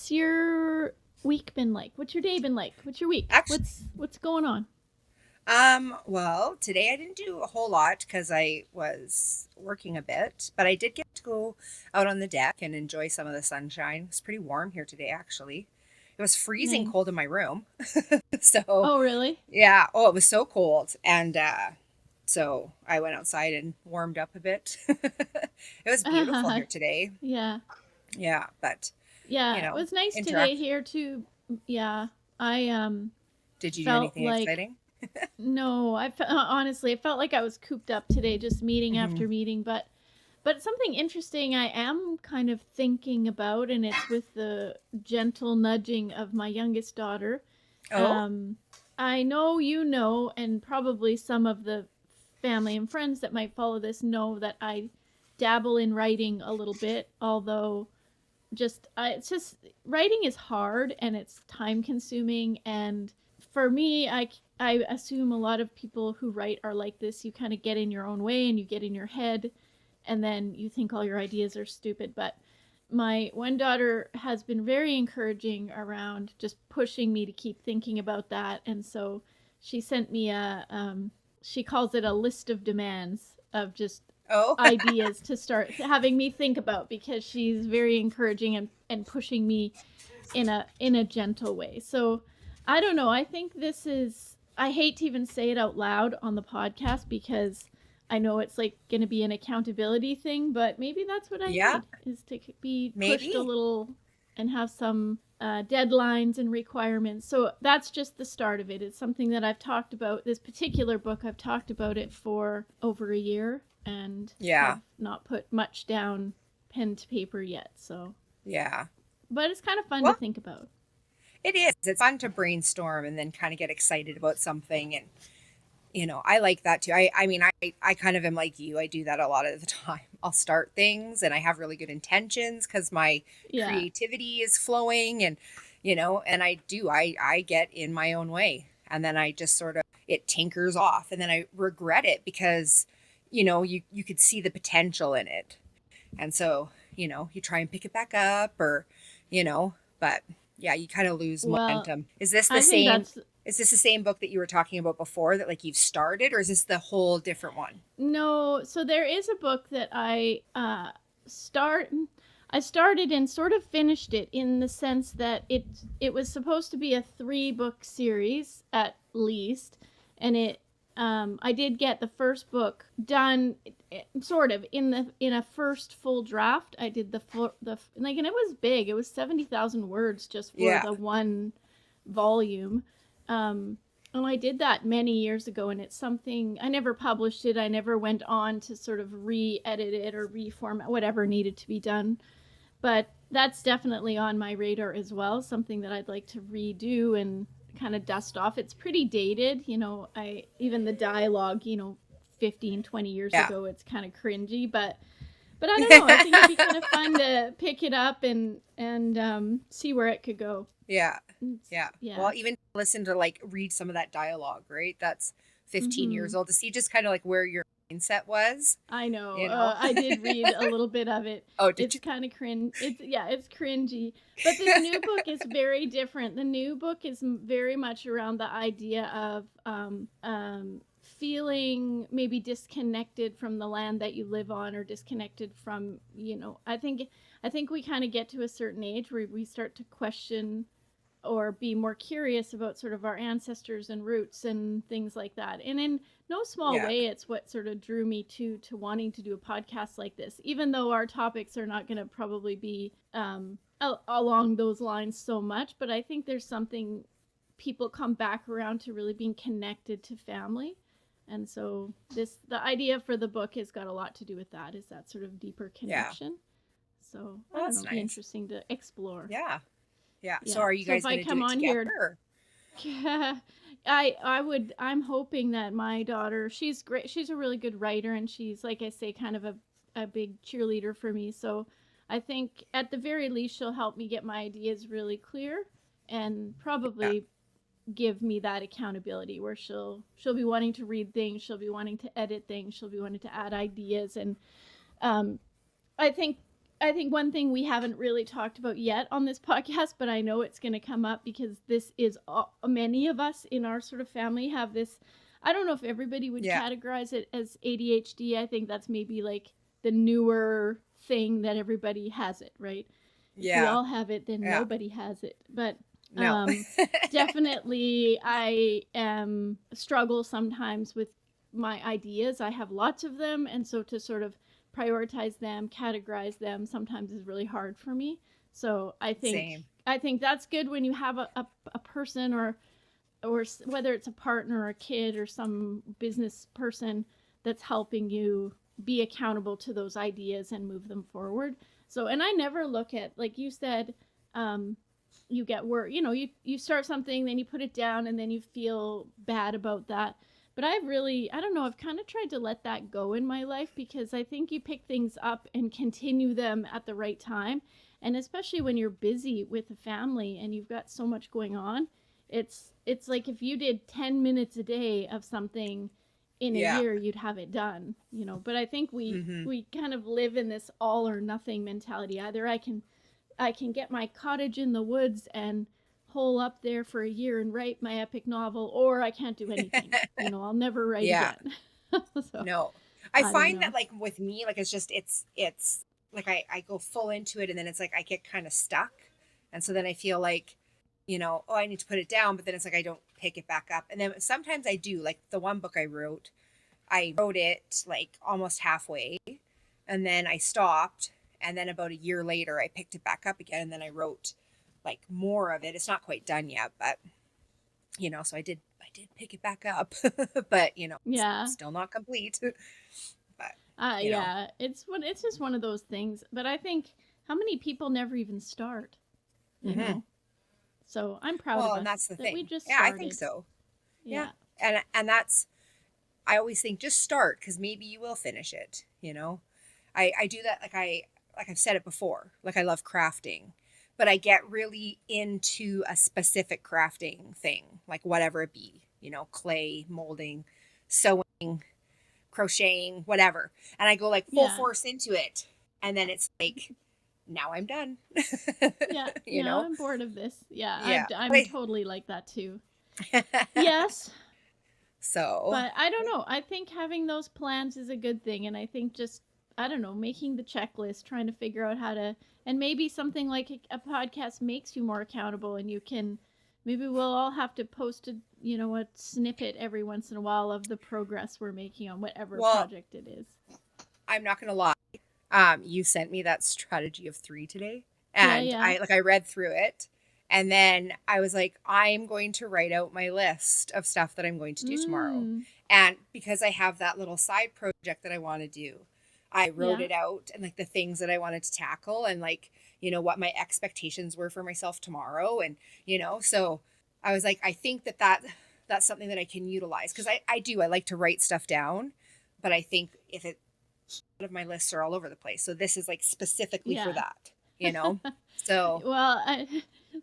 What's your week been like? What's your day been like? What's your week? Actually, What's going on? well, today I didn't do a whole lot because I was working a bit, but I did get to go out on the deck and enjoy some of the sunshine. It's pretty warm here today, actually. It was freezing cold in Nice. my room. So, Oh, really? yeah, oh, it was so cold. And so I went outside and warmed up a bit. It was beautiful here today. Yeah. Yeah, but, you Yeah, it know, was nice today interact. here too. Yeah. I Did you do felt anything like exciting? no, honestly, I felt like I was cooped up today just meeting Hmm. after meeting, but something interesting I am kind of thinking about, and it's with the gentle nudging of my youngest daughter. Oh, Um, I know you know, and probably some of the family and friends that might follow this know that I dabble in writing a little bit, although it's just writing is hard and it's time consuming, and for me, I assume a lot of people who write are like this. You kind of get in your own way and you get in your head, and then you think all your ideas are stupid. But my one daughter has been very encouraging around just pushing me to keep thinking about that, and so she sent me she calls it a list of demands of just oh, ideas to start having me think about, because she's very encouraging and pushing me in a gentle way. So I don't know. I think this is, I hate to even say it out loud on the podcast because I know it's like going to be an accountability thing, but maybe that's what I yeah, need, is to be pushed a maybe. little and have some deadlines and requirements. So that's just the start of it. It's something that I've talked about. This particular book, I've talked about it for over a year and have Yeah. not put much down pen to paper yet. So, Yeah. but it's kind of fun to Well, think about. it is. It's fun to brainstorm and then kind of get excited about something. And, I like that too. I kind of am like you. I do that a lot of the time. I'll start things and I have really good intentions because my Yeah. creativity is flowing and I get in my own way. And then I just sort of, it tinkers off and then I regret it because, you could see the potential in it. And so, you try and pick it back up but yeah, you kind of lose Well, momentum. Is this the I think same? that's Is this the same book that you were talking about before that like you've started, or is this the whole different one? no. So there is a book that start. I started and sort of finished it in the sense that it was supposed to be a 3 book series at least, and I did get the first book done, sort of in a first full draft. I did the like, and it was big. It was 70,000 words just for Yeah. the one volume. Um, and I did that many years ago, and it's something I never published it. I never went on to sort of re-edit it or reformat whatever needed to be done. But that's definitely on my radar as well. Something that I'd like to redo and kind of dust off. It's pretty dated, I even the dialogue, 15, 20 years Yeah. ago, it's kind of cringy, but I don't know. I think it'd be kind of fun to pick it up and see where it could go. Yeah. It's, Yeah. yeah. Well, even listen to like read some of that dialogue, right? That's 15 years Mm-hmm. old to see just kind of like where your mindset was, I know. you know. I did read a little bit of it. Oh, did It's you? kind of cringe. It's cringy. But this new book is very different. The new book is very much around the idea of feeling maybe disconnected from the land that you live on, or disconnected from, I think we kind of get to a certain age where we start to question or be more curious about sort of our ancestors and roots and things like that. And in no small Yeah. way, it's what sort of drew me to wanting to do a podcast like this, even though our topics are not going to probably be along those lines so much. But I think there's something, people come back around to really being connected to family. And so the idea for the book has got a lot to do with that, is that sort of deeper Yeah. connection. So I Well, don't know, that's it'd be nice. interesting to explore. Yeah. Yeah. So Yeah. are you So if guys I going to do come it on together here, or? I'm hoping that my daughter, she's great. She's a really good writer, and she's, like I say, kind of a big cheerleader for me. So I think at the very least she'll help me get my ideas really clear, and Yeah. probably give me that accountability where she'll be wanting to read things, she'll be wanting to edit things, she'll be wanting to add ideas, and um I think I think one thing we haven't really talked about yet on this podcast, but I know it's going to come up because this is many of us in our sort of family have this. I don't know if everybody would Yeah. categorize it as ADHD. I think that's maybe like the newer thing that everybody has it, right? If we Yeah. all have it, then Yeah. nobody has it. But No. definitely, I struggle sometimes with my ideas. I have lots of them, and so to sort of prioritize them, categorize them, sometimes is really hard for me. So Same. I think that's good when you have a person or whether it's a partner or a kid or some business person that's helping you be accountable to those ideas and move them forward. So, and I never look at, like you said, you get work, you start something, then you put it down, and then you feel bad about that. But I don't know, I've kind of tried to let that go in my life because I think you pick things up and continue them at the right time. And especially when you're busy with a family and you've got so much going on, it's like if you did 10 minutes a day of something in a Yeah. year, you'd have it done, But I think Mm-hmm. we kind of live in this all or nothing mentality. Either I can get my cottage in the woods and hole up there for a year and write my epic novel, or I can't do anything. I'll never write Yeah. again. So No. I I don't find that know. like with me, like it's like I go full into it and then it's like I get kind of stuck. And so then I feel like, oh, I need to put it down, but then it's like I don't pick it back up. And then sometimes I do, like the one book I wrote it like almost halfway and then I stopped. And then about a year later, I picked it back up again and then I wrote like more of it. It's not quite done yet, but so I did pick it back up, but it's Yeah. still not complete. But you know, Yeah. It's just one of those things. But I think how many people never even start, you hmm know? So I'm proud well, of and us that's the that we thing. just Yeah, I think started. so. Yeah, Yeah. and that's I always think just start because maybe you will finish it. I do that like I've said it before. Like I love crafting, but I get really into a specific crafting thing, like whatever it be. Clay, molding, sewing, crocheting, whatever. And I go like full Yeah. force into it. And then it's like, now I'm done. Yeah. you Now know? I'm bored of this. Yeah. Yeah. I'm totally like that too. But Yes. so, But I don't know. I think having those plans is a good thing. And I think just, I don't know, making the checklist, trying to figure out how to, and maybe something like a podcast makes you more accountable and you can, maybe we'll all have to post a snippet every once in a while of the progress we're making on whatever well, project it is. I'm not going to lie. You sent me that strategy of 3 today Yeah. and Yeah. I read through it and then I was like, I'm going to write out my list of stuff that I'm going to do tomorrow. Mm. And because I have that little side project that I want to do, I wrote Yeah. it out and like the things that I wanted to tackle and like, what my expectations were for myself tomorrow. And, so I was like, I think that's something that I can utilize because I like to write stuff down, but I think if it, a lot of my lists are all over the place. So this is like specifically for Yeah. that. So Well,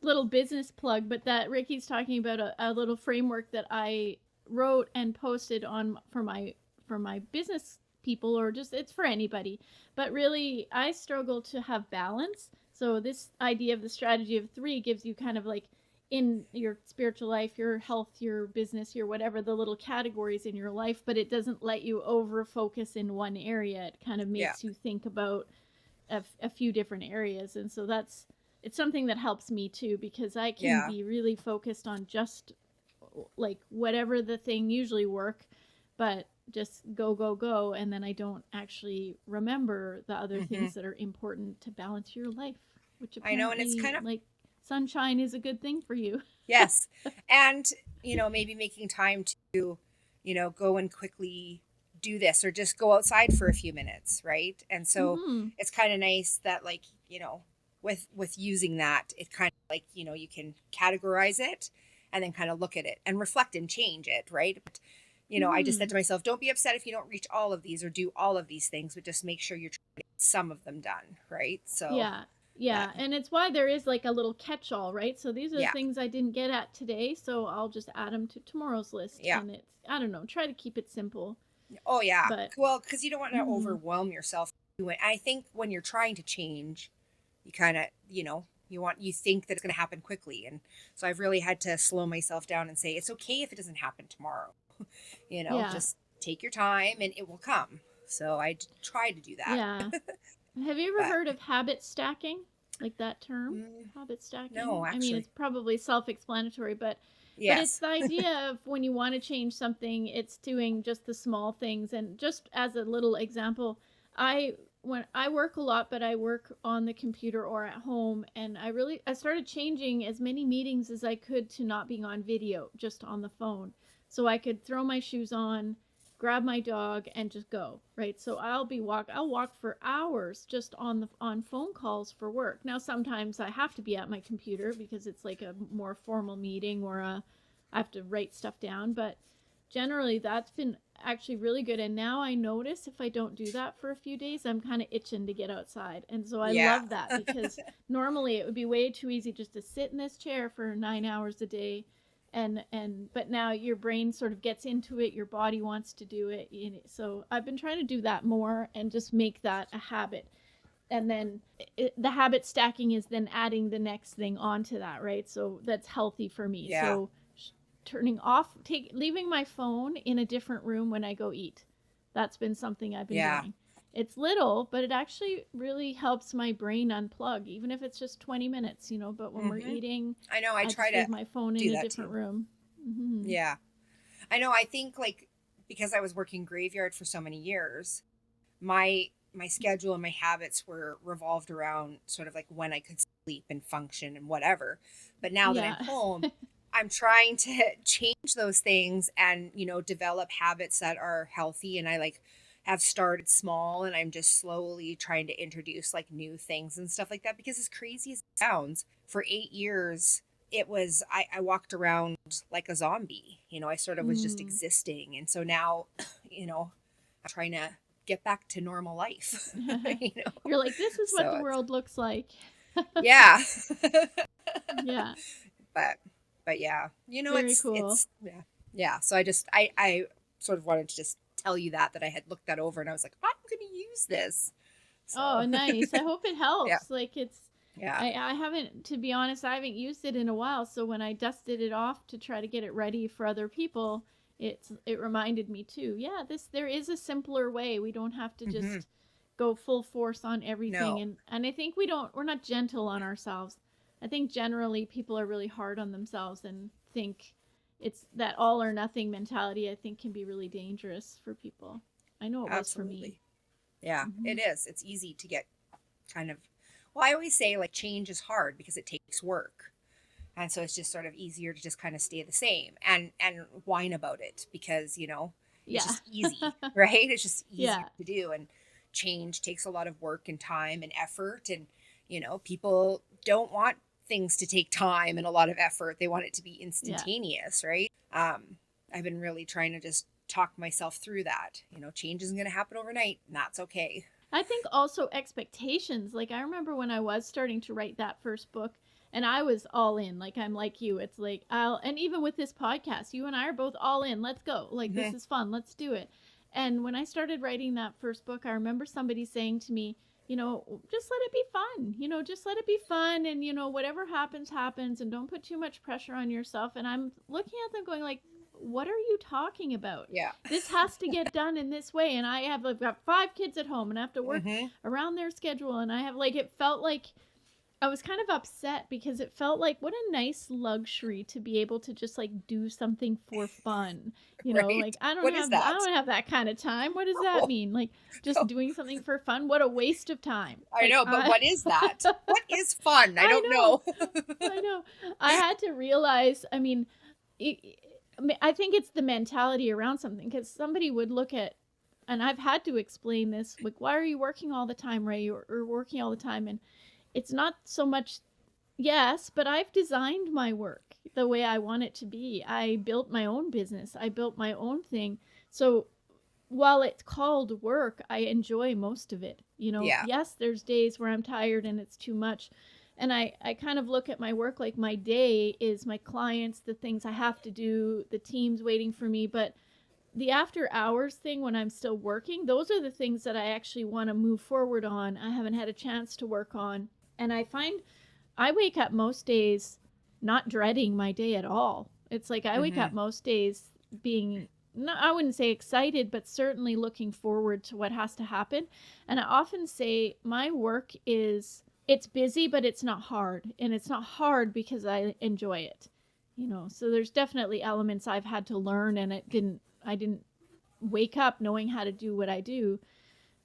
little business plug, but that Ricky's talking about a little framework that I wrote and posted on for my business people, or just it's for anybody. But really, I struggle to have balance. So this idea of the strategy of 3 gives you kind of like in your spiritual life, your health, your business, your whatever, the little categories in your life, but it doesn't let you over focus in one area. It kind of yeah, makes you think about a few different areas. And so it's something that helps me too because I can yeah, be really focused on just like whatever the thing usually work, but just go, and then I don't actually remember the other hmm things that are important to balance your life, which I know, and it's apparently kind of like sunshine is a good thing for you. yes, and maybe making time to go and quickly do this or just go outside for a few minutes, right? And so Mhm. it's kind of nice that like with using that, it kind of like you can categorize it and then kind of look at it and reflect and change it, right? But I just said Mhm. to myself, don't be upset if you don't reach all of these or do all of these things, but just make sure you're trying to get some of them done, right? So Yeah. that Yeah, and it's why there is like a little catch-all, right? So these are the yeah, things I didn't get at today, so I'll just add them to tomorrow's list, yeah. and it's I don't know, try to keep it simple. Oh yeah. But Well, because you don't want to mhm. overwhelm yourself I think when you're trying to change, you kind of, you think that it's going to happen quickly. And so I've really had to slow myself down and say, it's okay if it doesn't happen tomorrow. Yeah. Just take your time and it will come. So try to do that. Yeah. Have you ever But heard of habit stacking? Like that term? mm, Habit stacking? no, I mean, actually, it's probably self-explanatory, but it's yes. the idea of when you want to change something, it's doing just the small things. And just as a little example, I when I work a lot, but I work on the computer or at home, and I started changing as many meetings as I could to not being on video, just on the phone. So I could throw my shoes on, grab my dog and just go, right? So I'll walk for hours just on phone calls for work. Now sometimes I have to be at my computer because it's like a more formal meeting or I have to write stuff down, but generally that's been actually really good. And now I notice if I don't do that for a few days, I'm kind of itching to get outside. And so I Yeah. love that because normally it would be way too easy just to sit in this chair for 9 hours a day, and but now your brain sort of gets into it, your body wants to do it, so I've been trying to do that more and just make that a habit. And then the habit stacking is then adding the next thing onto that, right? So that's healthy for me. Yeah. So turning off, leaving my phone in a different room when I go eat. That's been something I've been Yeah. doing. It's little, but it actually really helps my brain unplug, even if it's just 20 minutes, but when we're hmm eating, I know. I I try just to leave my phone in do a that different too. room. Mm-hmm. Yeah. I know. I think like because I was working graveyard for so many years, my schedule and my habits were revolved around sort of like when I could sleep and function and whatever. But now that I'm Yeah. home, I'm trying to change those things and, develop habits that are healthy. And I like have started small and I'm just slowly trying to introduce like new things and stuff like that. Because as crazy as it sounds, for 8 years, I walked around like a zombie. I sort of was just Mm. existing. And so now, I'm trying to get back to normal life, You're like, this is what So the world looks like. yeah. Yeah. but but yeah, Very cool. it's yeah. Yeah, so I sort of wanted to just tell you that I had looked that over and I was like, I'm going to use this. Oh, So, nice. I hope it yeah. helps. Like Yeah. I haven't, to be honest, I haven't used it in a while. So when I dusted it off to try to get it ready for other people, it reminded me too. Yeah, there is a simpler way. We don't have to Mhm. just go full force on everything. No. And I think we're not gentle on ourselves. I think generally people are really hard on themselves and think it's that all or nothing mentality. I think can be really dangerous for people. I know it was for me. Absolutely. Yeah, Hmm. it is. It's easy to get kind of well, I always say like change is hard because it takes work. And so it's just sort of easier to just kind of stay the same and whine about it because, it's Yeah. just easy, right? It's just easier Yeah. to do and change takes a lot of work and time and effort and people don't want things to take time and a lot of effort. They want it to be Yeah. instantaneous, right? I've been really trying to just talk myself through that. Change isn't going to happen overnight and that's okay. I think also expectations. Like I remember when I was starting to write that first book and I was all in. Like I'm like you. It's like and even with this podcast, you and I are both all in. Let's go. Like Mm-hmm. this is fun. Let's do it. And when I started writing that first book, I remember somebody saying to me, just let it be fun. Just let it be fun and whatever happens happens and don't put too much pressure on yourself. And I'm looking at them going like, what are you talking about? Yeah. This has to get done in this way. And I've got 5 kids at home and I have to work Mm-hmm. around their schedule. And I have like, it felt like I was kind of upset because it felt like what a nice luxury to be able to just like do something for fun. Right. Like I don't What is have I that? don't have that kind of time. What does that Oh, mean? Like just no. doing something for fun? What a waste of time. I Like know, but what is that? What is fun? I I don't know. know. I know. I had to realize, I think it's the mentality around something because somebody would look at, and I've had to explain this, like, why are you working all the time, Ray, or working all the time? And it's not so much, yes, but I've designed my work the way I want it to be. I built my own business, I built my own thing. So while it's called work, I enjoy most of it. Yeah. Yes, there's days where I'm tired and it's too much. And I kind of look at my work like my day is my clients, the things I have to do, the teams waiting for me. But the after hours thing when I'm still working, those are the things that I actually want to move forward on. I haven't had a chance to work on. And I find I wake up most days not dreading my day at all. It's like I wake up Mm-hmm. most days being, no, I wouldn't say excited, but certainly looking forward to what has to happen. And I often say my work is, it's busy, but it's not hard. And it's not hard because I enjoy it. So there's definitely elements I've had to learn, and I didn't wake up knowing how to do what I do.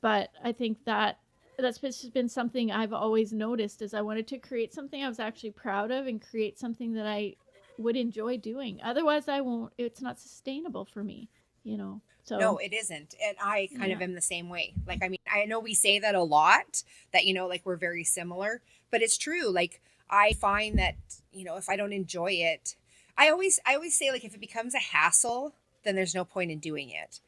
But I think that that's just been something I've always noticed, is I wanted to create something I was actually proud of and create something that I would enjoy doing. Otherwise, I won't, it's not sustainable for me. No, So, it isn't. And I kind yeah. of am the same way. Like, I mean, I know we say that a lot, that, like we're very similar, but it's true. Like, I find that, if I don't enjoy it, I always say, like, if it becomes a hassle, then there's no point in doing it,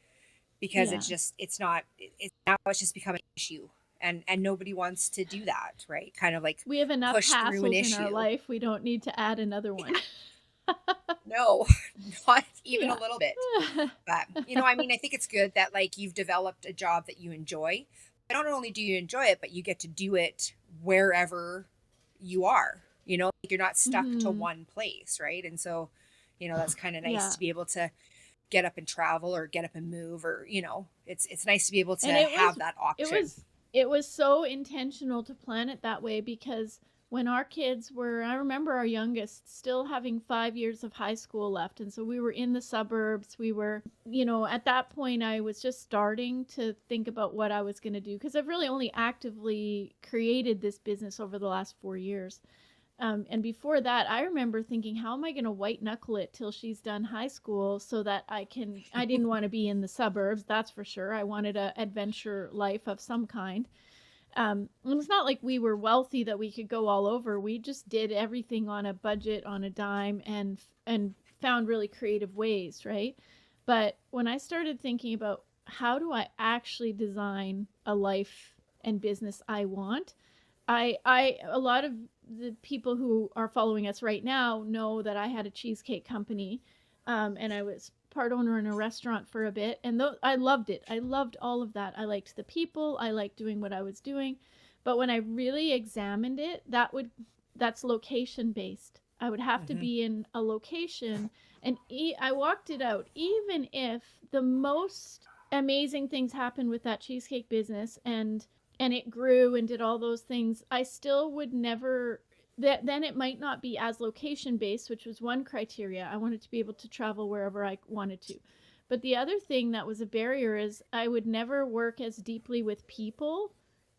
because Yeah. it's not, it's now it's just become an issue, and nobody wants to do that, right? Kind of like We have enough push through an hassles in our issue. life. We don't need to add another one. No, not even a Yeah. little bit. But, I mean, I think it's good that, like, you've developed a job that you enjoy. Not only do you enjoy it, but you get to do it wherever you are. Like, you're not stuck to Hmm. one place, right? And so, that's kind of nice Yeah. to be able to get up and travel, or get up and move, or, it's nice to be able to And have that it option. was it was so intentional to plan it that way, because when our kids were, I remember our youngest still having 5 years of high school left, and so we were in the suburbs. We were, at that point I was just starting to think about what I was going to do, because I've really only actively created this business over the last 4 years. And before that, I remember thinking, how am I going to white knuckle it till she's done high school so that I didn't want to be in the suburbs, that's for sure. I wanted a adventure life of some kind. And it's not like we were wealthy that we could go all over. We just did everything on a budget, on a dime, and found really creative ways, right? But when I started thinking about how do I actually design a life and business I want, a lot of the people who are following us right now know that I had a cheesecake company, and I was part owner in a restaurant for a bit, and I loved it. I loved all of that. I liked the people. I liked doing what I was doing, but when I really examined it, that's location based. I would have to Hmm. be in a location, and I walked it out. Even if the most amazing things happened with that cheesecake business, and it grew and did all those things, I still would never, that then it might not be as location based, which was one criteria. I wanted to be able to travel wherever I wanted to. But the other thing that was a barrier is I would never work as deeply with people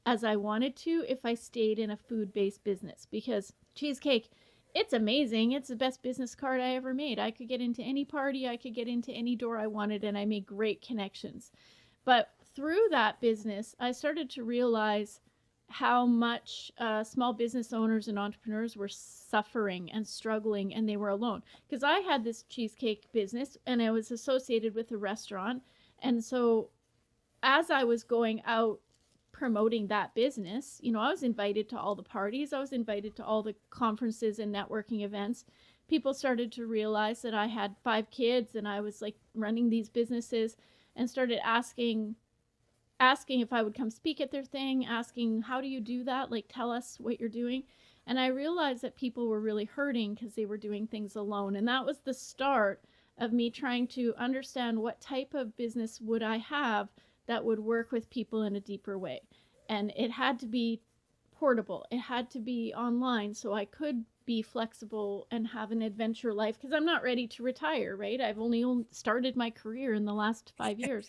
as I wanted to if I stayed in a food based business, because cheesecake, it's amazing. It's the best business card I ever made. I could get into any party, I could get into any door I wanted, and I made great connections. But through that business, I started to realize how much small business owners and entrepreneurs were suffering and struggling, and they were alone. Because I had this cheesecake business and I was associated with a restaurant. And so as I was going out promoting that business, I was invited to all the parties, I was invited to all the conferences and networking events. People started to realize that I had 5 kids and I was like running these businesses, and started asking if I would come speak at their thing, asking, how do you do that? Like, tell us what you're doing. And I realized that people were really hurting because they were doing things alone. And that was the start of me trying to understand what type of business would I have that would work with people in a deeper way. And it had to be portable, it had to be online so I could be flexible and have an adventure life, because I'm not ready to retire, right? I've only started my career in the last 5 years.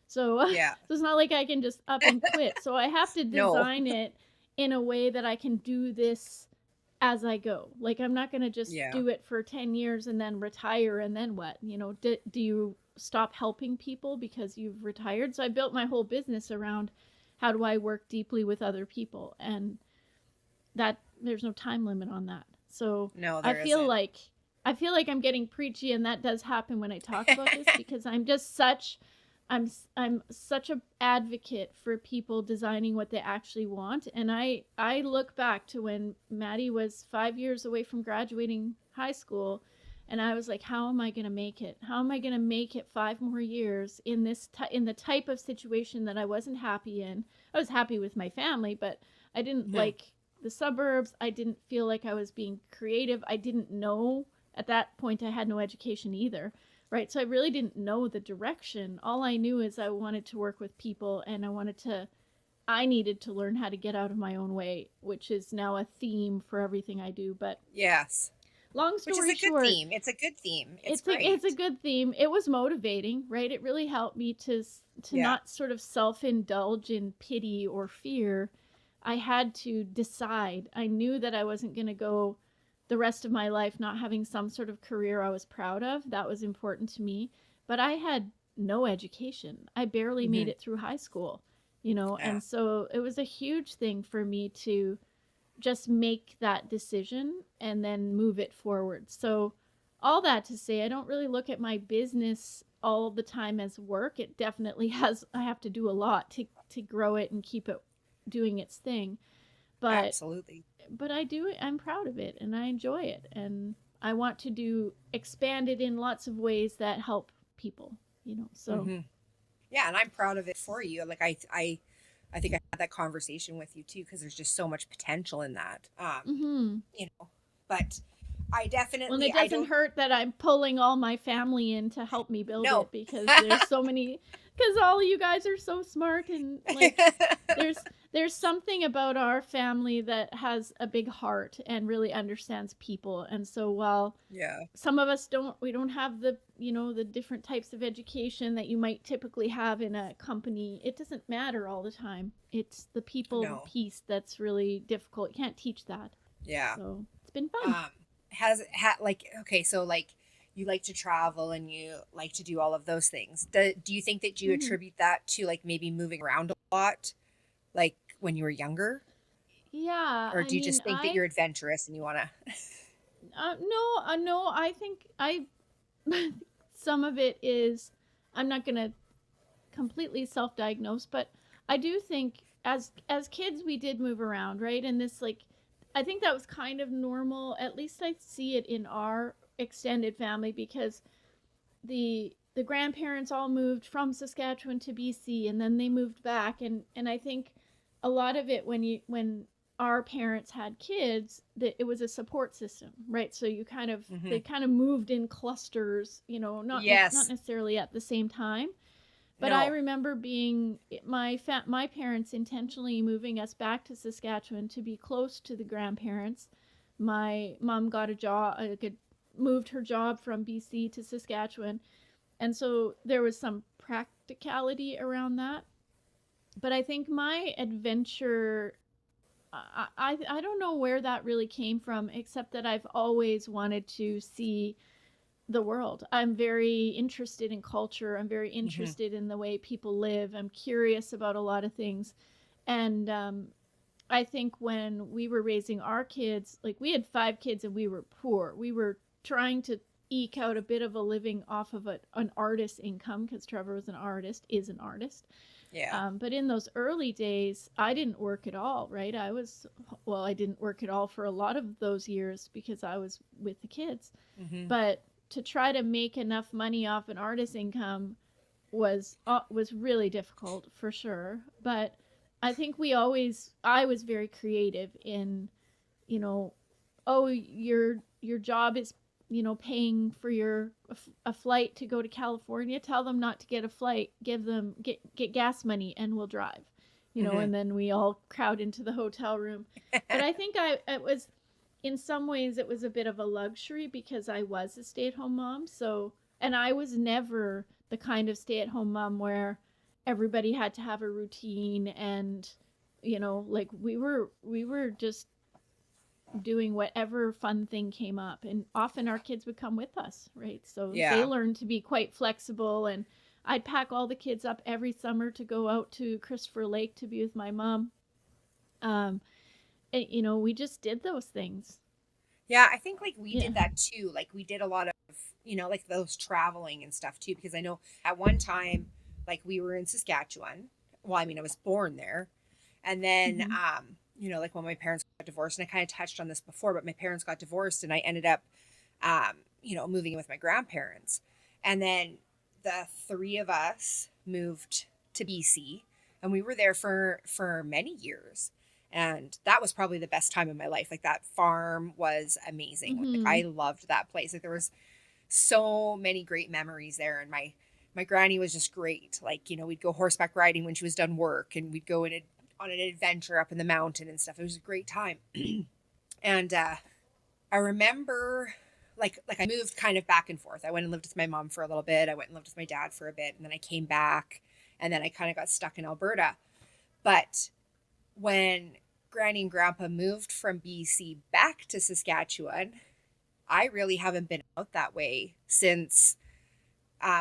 So, so Yeah. it's not like I can just up and quit. So I have to No. design it in a way that I can do this as I go. Like, I'm not going to just Yeah. do it for 10 years and then retire, and then what? Do you stop helping people because you've retired? So I built my whole business around how do I work deeply with other people, and that there's no time limit on that. So No, I there feel isn't. like I feel like I'm getting preachy, and that does happen when I talk about this, because I'm such a advocate for people designing what they actually want. And I look back to when Maddie was 5 years away from graduating high school, And I was like, how am I going to make it? How am I going to make it 5 more years in in the type of situation that I wasn't happy in? I was happy with my family, but I didn't Hmm. like the suburbs. I didn't feel like I was being creative. I didn't know at that point. I had no education either, right? So I really didn't know the direction. All I knew is I wanted to work with people, and I needed to learn how to get out of my own way, which is now a theme for everything I do. But Yes. long Which is story a good short, theme. It's a good theme. It's it's a great. good theme. It was motivating, right? It really helped me to Yeah. not sort of self-indulge in pity or fear. I had to decide. I knew that I wasn't going to go the rest of my life not having some sort of career I was proud of. That was important to me. But I had no education. I barely made Hmm. it through high school, you know, Yeah. and so it was a huge thing for me to just make that decision and then move it forward. So, all that to say, I don't really look at my business all the time as work. It definitely has, I have to do a lot to grow it and keep it doing its thing. But Absolutely. I do it, I'm proud of it and I enjoy it. And I want to expand it in lots of ways that help people, you know. So, Hmm. Yeah, and I'm proud of it for you. Like I think I had that conversation with you too because there's just so much potential in that. mhm. You know, but Well, and it I doesn't don't hurt that I'm pulling all my family in to help me build know. it because there's so many because all of you guys are so smart and like there's there's something about our family that has a big heart and really understands people. And so while Yeah. some of us don't have the, you know, the different types of education that you might typically have in a company, it doesn't matter all the time. It's the people No. piece that's really difficult. You can't teach that. Yeah. So it's been fun. Um like okay, so like you like to travel and you like to do all of those things. Do you think that you Hmm. attribute that to like maybe moving around a lot like when you were younger? Yeah, Or I do you mean, just think that you're adventurous and you want to no, no, I think I, some of it is, I'm not going to completely self diagnose, but I do think as kids, we did move around, right? And this, like, I think that was kind of normal. At least I see it in our extended family because the grandparents all moved from Saskatchewan to BC and then they moved back, and I think a lot of it when our parents had kids that it was a support system, right? So you kind of Hmm. they kind of moved in clusters, you know, not Yes. necessarily at the same time. But I No. remember being my parents intentionally moving us back to Saskatchewan to be close to the grandparents. My mom got a job, moved her job from BC to Saskatchewan, and so there was some practicality around that. But I think my adventure, I don't know where that really came from, except that I've always wanted to see the world. I'm very interested in culture. I'm very Hmm. interested in the way people live. I'm curious about a lot of things. And I think when we were raising our kids, like we had 5 kids and we were poor. We were trying to eke out a bit of a living off of an artist income because Trevor was an artist, is an artist. Yeah. But in those early days, I didn't work at all, right? I didn't work at all for a lot of those years because I was with the kids. Hmm. But to try to make enough money off an artist income was really difficult for sure. But I think I was very creative in, you know, oh, your job is, you know, paying for a flight to go to California. Tell them not to get a flight. Get gas money and we'll drive. You know, Hmm. and then we all crowd into the hotel room. But I think I it was in some ways it was a bit of a luxury because I was a stay-at-home mom. So, and I was never the kind of stay-at-home mom where everybody had to have a routine and, you know, like we were just doing whatever fun thing came up, and often our kids would come with us, right? So they Yeah. learned to be quite flexible, and I'd pack all the kids up every summer to go out to Christopher Lake to be with my mom. um and, you know, we just did those things. Yeah, I think like we Yeah. did that too. Like we did a lot of, like those traveling and stuff too, because I know at one time, like we were in Saskatchewan. Well, I mean, I was born there. And then, Hmm. like when my parents got divorced, and I kind of touched on this before, but my parents got divorced and I ended up moving in with my grandparents. And then the three of us moved to BC, and we were there for many years. And that was probably the best time of my life. Like, that farm was amazing. Like, Mm-hmm. I loved that place. Like, there was so many great memories there, and my granny was just great. Like, we'd go horseback riding when she was done work, and we'd go on an adventure up in the mountain and stuff. It was a great time. And I remember, like I moved kind of back and forth. I went and lived with my mom for a little bit. I went and lived with my dad for a bit, and then I came back, and then I kind of got stuck in Alberta. But when Granny and Grandpa moved from BC back to Saskatchewan, I really haven't been out that way since,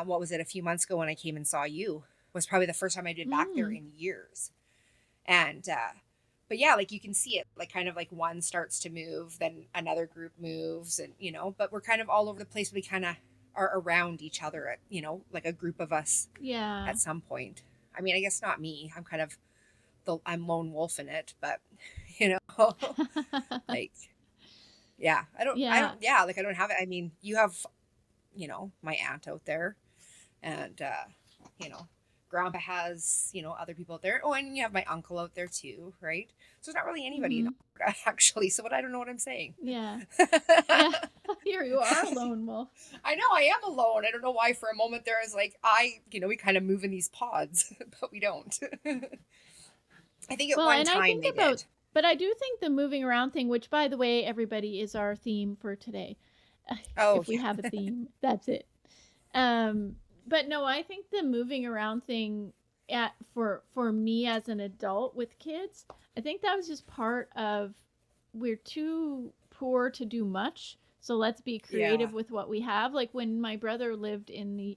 what was it, a few months ago when I came and saw you. Was probably the first time I'd been back there Mm. in years. And but yeah, like, you can see it, like, kind of like one starts to move, then another group moves, and but we're kind of all over the place. We kind of are around each other at, like, a group of us Yeah. at some point. I mean, I guess not me. I'm kind of I'm lone wolf in it, but you know, like, yeah, Yeah. yeah, like, I don't have it. I mean, you have, my aunt out there, and you know, grandpa has, other people out there. Oh, and you have my uncle out there too, right? So there's not really anybody in Mm-hmm. Alberta, actually. So what, I don't know what I'm saying. Yeah. Yeah. I Here you are, lone wolf. know I am alone. I don't know why for a moment there I was like, we kind of move in these pods, but we don't. I think at Well, one and I time think they about, did. but I do think the moving around thing, which by the way, everybody is our theme for today. Oh If we yeah. have a theme, that's it. Um, but no, I think the moving around thing for me as an adult with kids, I think that was just part of we're too poor to do much. So let's be Yeah. creative with what we have. Like when my brother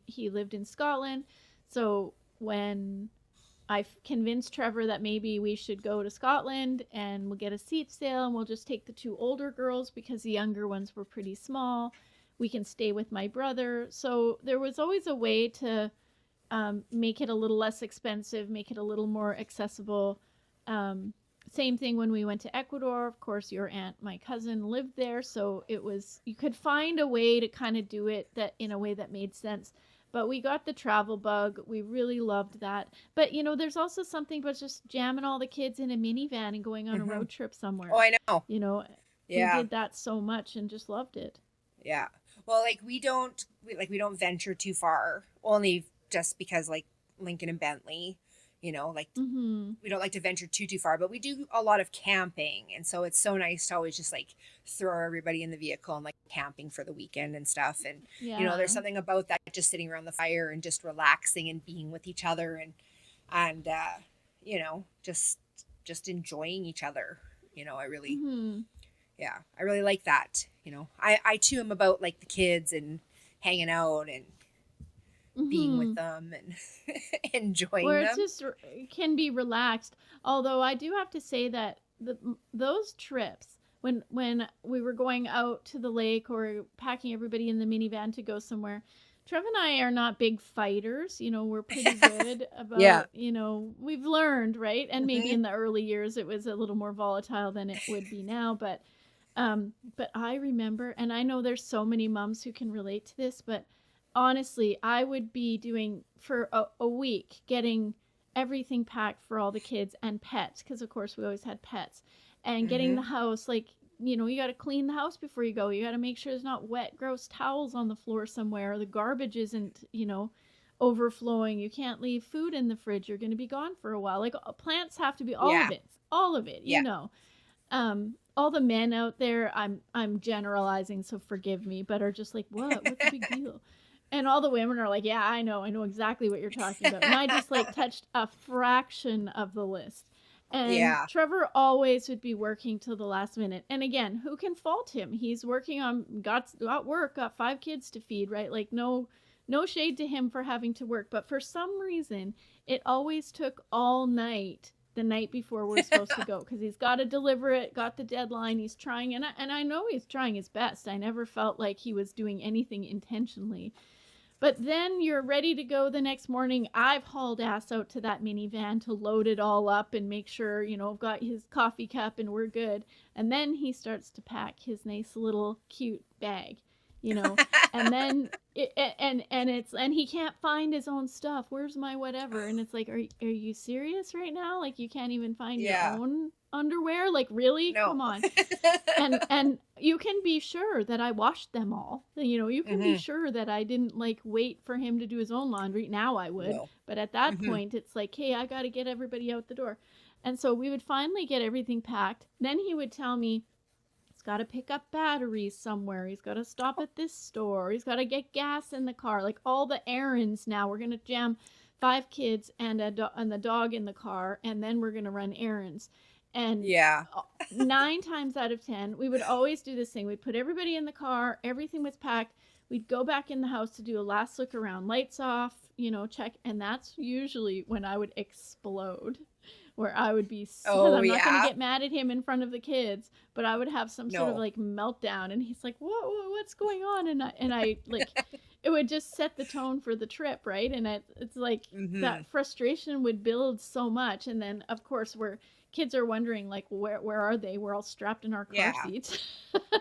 he lived in Scotland. So when I convinced Trevor that maybe we should go to Scotland and we'll get a seat sale and we'll just take the two older girls because the younger ones were pretty small. We can stay with my brother. So there was always a way to make it a little less expensive, make it a little more accessible. Um, Same thing when we went to Ecuador. Of course, your aunt, my cousin, lived there, so it was you could find a way to kind of do it that in a way that made sense. But we got the travel bug. We really loved that. But there's also something about just jamming all the kids in a minivan and going on a Hmm. road trip Oh, somewhere. I know. You know, we Yeah. did that so much and just loved it. Yeah. Well, like, we don't venture too far, only just because, like, Lincoln and Bentley, like, Mm-hmm. we don't like to venture too far, but we do a lot of camping, and so it's so nice to always just, like, throw everybody in the vehicle and, like, camping for the weekend and stuff. And there's Yeah. something about that, just sitting around the fire and just relaxing and being with each other, and just enjoying each other. I really, Mm-hmm. yeah, I really like that. I too am about, like, the kids and hanging out and being with Mm-hmm. them and enjoying Where it's them. just can be relaxed. Although I do have to say that those trips when we were going out to the lake or packing everybody in the minivan to go somewhere, Trev and I are not big fighters. We're pretty good Yeah. about, we've learned, right? And maybe Hmm. in the early years it was a little more volatile than it would be now, but I remember, and I know there's so many moms who can relate to this, but honestly, I would be doing for a week getting everything packed for all the kids and pets, because of course we always had pets, and getting the Hmm. house like, you got to clean the house before you go. You got to make sure there's not wet, gross towels on the floor somewhere. Or the garbage isn't, overflowing. You can't leave food in the fridge. You're going to be gone for a while. Like plants have to be Yeah. all of it. Yeah. All the men out there, I'm generalizing, so forgive me, but are just like, what's the big deal? And all the women are like, yeah, I know exactly what you're talking about. And I just like touched a fraction of the list. And Yeah. Trevor always would be working till the last minute. And again, who can fault him? He's working on got work, got 5 kids to feed, right? Like no shade to him for having to work, but for some reason, it always took all night the night before we're supposed to go because he's got to deliver it, got the deadline, he's trying, and I know he's trying his best. I never felt like he was doing anything intentionally. But then you're ready to go the next morning. I've hauled ass out to that minivan to load it all up and make sure, I've got his coffee cup and we're good. And then he starts to pack his nice little cute bag. and then and he can't find his own stuff. Where's my whatever? And it's like, are you serious right now? Like, you can't even find your Yeah. own underwear? Like, really? No. Come on. And you can be sure that I washed them all. You can be Hmm. sure that I didn't like wait for him to do his own laundry. Now I would, No. but at that Hmm. point it's like, hey, I got to get everybody out the door. And so we would finally get everything packed. Then he would tell me he's got to pick up batteries somewhere. He's got to stop at this store. He's got to get gas in the car. Like all the errands now. We're going to jam 5 kids and the dog in the car, and then we're going to run errands. And Yeah. 9 times out of 10, we would always do this thing. We'd put everybody in the car, everything was packed. We'd go back in the house to do a last look around, lights off, check. And that's usually when I would explode, where I would be, because Oh, I'm not going to yeah. get mad at him in front of the kids, but I would have some sort of No. like meltdown. And he's like, what's going on? And I like, it would just set the tone for the trip, right? And it's like Hmm. that frustration would build so much. And then, of course, kids are wondering like, where are they? We're all strapped in our car Yeah. seats.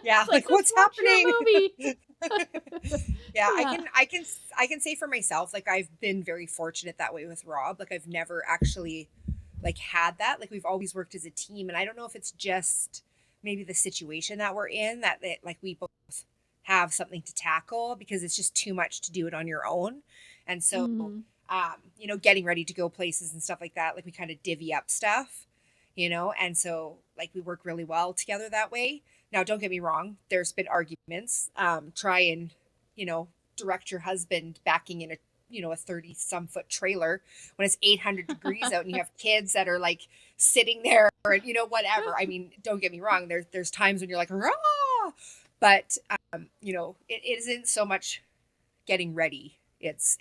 Yeah. It's like, Like, just what's watch your happening? movie. Yeah, I Yeah. can I can I can say for myself, like I've been very fortunate that way with Rob. Like I've never actually like had that. Like we've always worked as a team, and I don't know if it's just maybe the situation that we're in that like we both have something to tackle because it's just too much to do it on your own. And so Mm. getting ready to go places and stuff like that, like we kind of divvy up stuff, and so like we work really well together that way. Now, don't get me wrong, there's been arguments. Try and, you know, direct your husband backing in a 30 some foot trailer when it's 800 degrees out and you have kids that are like sitting there or, whatever. I mean, don't get me wrong. There's times when you're like, rah! But, it isn't so much getting ready. It's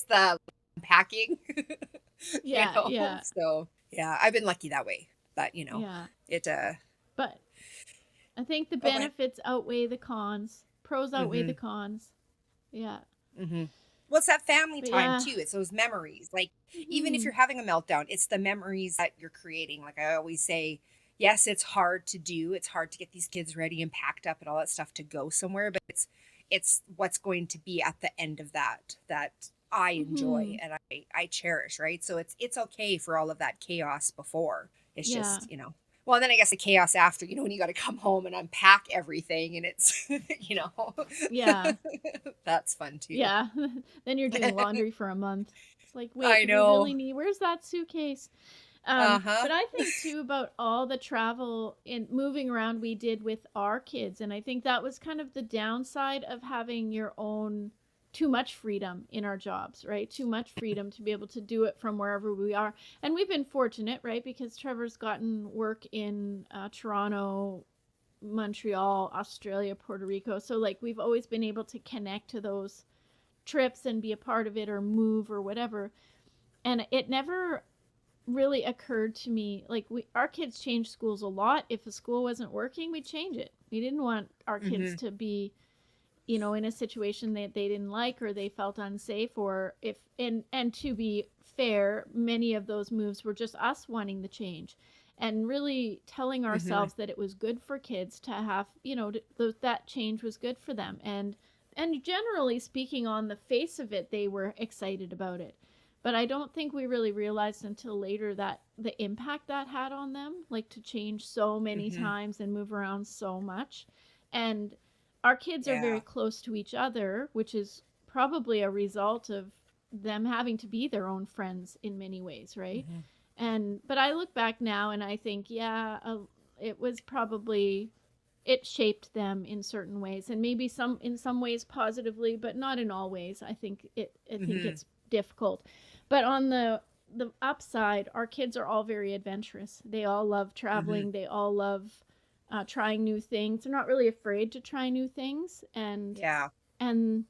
the packing, Yeah, yeah, so yeah, I've been lucky that way, but yeah. it, But I think the oh, go ahead. benefits outweigh the cons. Pros outweigh the Hmm. cons. Yeah. Hmm. Well, it's that family But time yeah. too. It's those memories. Like, even if Hmm. you're having a meltdown, it's the memories that you're creating. Like I always say, yes, it's hard to do. It's hard to get these kids ready and packed up and all that stuff to go somewhere, but it's what's going to be at the end of that I enjoy Hmm. and I cherish, right? So it's okay for all of that chaos before. It's Yeah. just, well, and then I guess the chaos after, when you got to come home and unpack everything and it's, Yeah. that's fun too. Yeah. Then you're doing laundry for a month. It's like, wait, I do we really know. need, where's that suitcase? Uh-huh. But I think too about all the travel and moving around we did with our kids. And I think that was kind of the downside of having your own too much freedom in our jobs, right? Too much freedom to be able to do it from wherever we are. And we've been fortunate, right? Because Trevor's gotten work in Toronto, Montreal, Australia, Puerto Rico. So, like, we've always been able to connect to those trips and be a part of it or move or whatever. And it never really occurred to me like our kids changed schools a lot. If a school wasn't working, we'd change it. We didn't want our kids Mm-hmm. to be in a situation that they didn't like or they felt unsafe, or if and to be fair, many of those moves were just us wanting the change and really telling Mm-hmm. ourselves that it was good for kids to have, that change was good for them. And generally speaking, on the face of it, they were excited about it. But I don't think we really realized until later that the impact that had on them, like to change so many Mm-hmm. times and move around so much. And our kids are very Yeah. close to each other, which is probably a result of them having to be their own friends in many ways, right? Mm-hmm. And but I look back now and I think, yeah, it was probably, it shaped them in certain ways, and maybe some in some ways positively, but not in all ways. I think Mm-hmm. it's difficult. But on the upside, our kids are all very adventurous. They all love Mm-hmm. traveling. They all love trying new things. They're not really afraid to try new things, Yeah. and